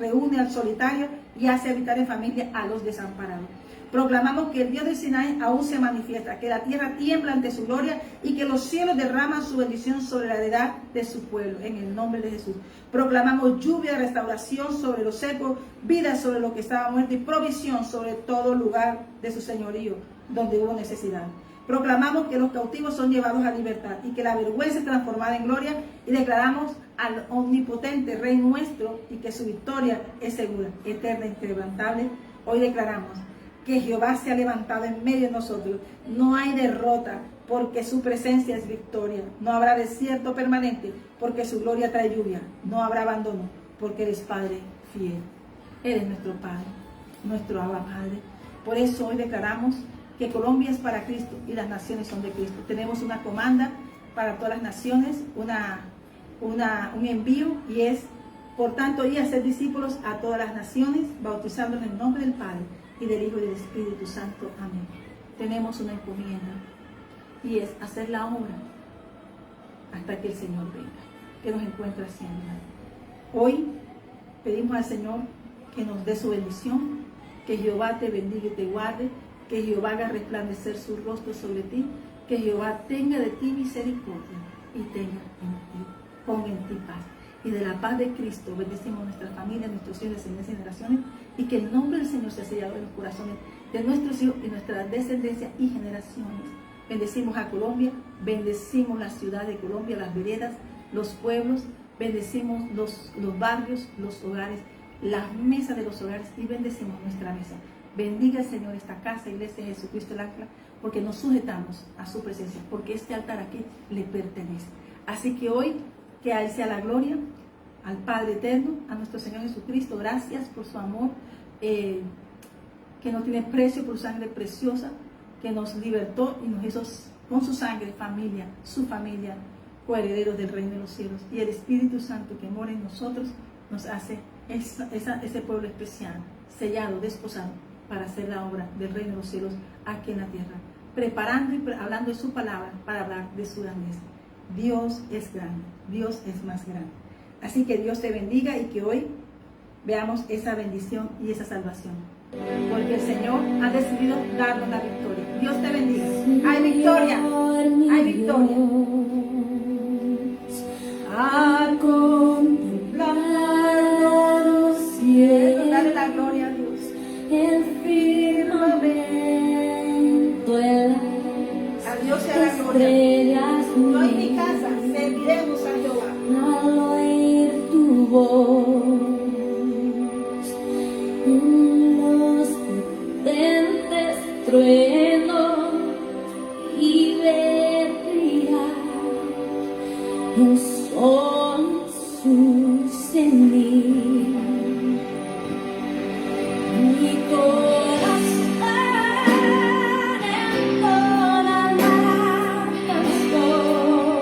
reúne al solitario y hace habitar en familia a los desamparados. Proclamamos que el Dios de Sinaí aún se manifiesta, que la tierra tiembla ante su gloria y que los cielos derraman su bendición sobre la heredad de su pueblo, en el nombre de Jesús. Proclamamos lluvia de restauración sobre los secos, vida sobre lo que estaba muerto y provisión sobre todo lugar de su señorío, donde hubo necesidad. Proclamamos que los cautivos son llevados a libertad y que la vergüenza es transformada en gloria, y declaramos al omnipotente Rey nuestro y que su victoria es segura, eterna, inquebrantable. Hoy declaramos que Jehová se ha levantado en medio de nosotros. No hay derrota, porque su presencia es victoria. No habrá desierto permanente, porque su gloria trae lluvia. No habrá abandono, porque eres Padre fiel. Eres nuestro Padre, nuestro Abba Padre. Por eso hoy declaramos que Colombia es para Cristo y las naciones son de Cristo. Tenemos una comanda para todas las naciones, un envío, y es, por tanto, ir a ser discípulos a todas las naciones, bautizándolos en el nombre del Padre, y del Hijo y del Espíritu Santo. Amén. Tenemos una encomienda, y es hacer la obra hasta que el Señor venga, que nos encuentre haciendo. Hoy pedimos al Señor que nos dé su bendición, que Jehová te bendiga y te guarde, que Jehová haga resplandecer su rostro sobre ti, que Jehová tenga de ti misericordia y ponga en ti paz. Y de la paz de Cristo bendecimos nuestra familia, nuestros hijos, descendencias y generaciones, y que el nombre del Señor sea sellado en los corazones de nuestros hijos y nuestra descendencia y generaciones. Bendecimos a Colombia, bendecimos la ciudad de Colombia, las veredas, los pueblos, bendecimos los barrios, los hogares, las mesas de los hogares, y bendecimos nuestra mesa. Bendiga el Señor esta casa, iglesia de Jesucristo el Ancla, porque nos sujetamos a su presencia, porque este altar aquí le pertenece. Así que hoy, que a Él sea la gloria, al Padre eterno, a nuestro Señor Jesucristo. Gracias por su amor, que no tiene precio, por su sangre preciosa, que nos libertó y nos hizo con su sangre familia, su familia, coherederos del reino de los cielos. Y el Espíritu Santo que mora en nosotros nos hace ese pueblo especial, sellado, desposado, para hacer la obra del reino de los cielos aquí en la tierra, preparando y hablando de su palabra para hablar de su grandeza. Dios es grande, Dios es más grande. Así que Dios te bendiga y que hoy veamos esa bendición y esa salvación, porque el Señor ha decidido darnos la victoria. Dios te bendiga. Hay victoria, hay victoria. A contemplar los cielos, dale la gloria a Dios. El firmamento, a Dios sea la gloria. Yo y mi casa serviremos a Jehová. Al oír tu voz en los trueno y ver brillar el sol su cenit. Mi corazón entona la canción,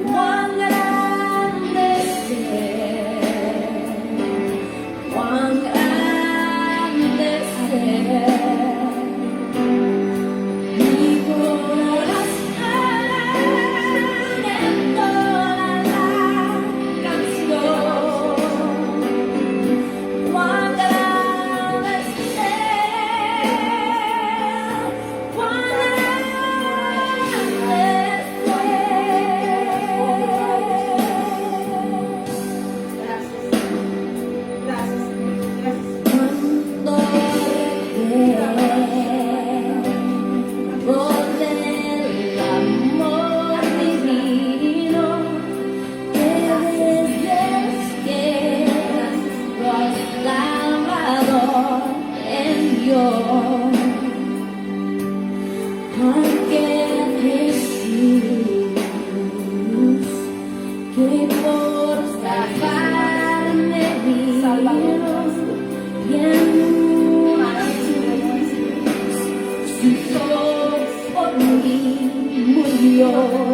cuán grande es Él, cuán grande es Él. Mi corazón entona la canción, cuán grande es Él, cuán grande es Gracias. Gracias, Señor. Gracias. Cuando por el amor divino que desde que lo has lavado en Dios, aquel Jesús que por salvarme vino y en una cruz sufrió por mí, murió.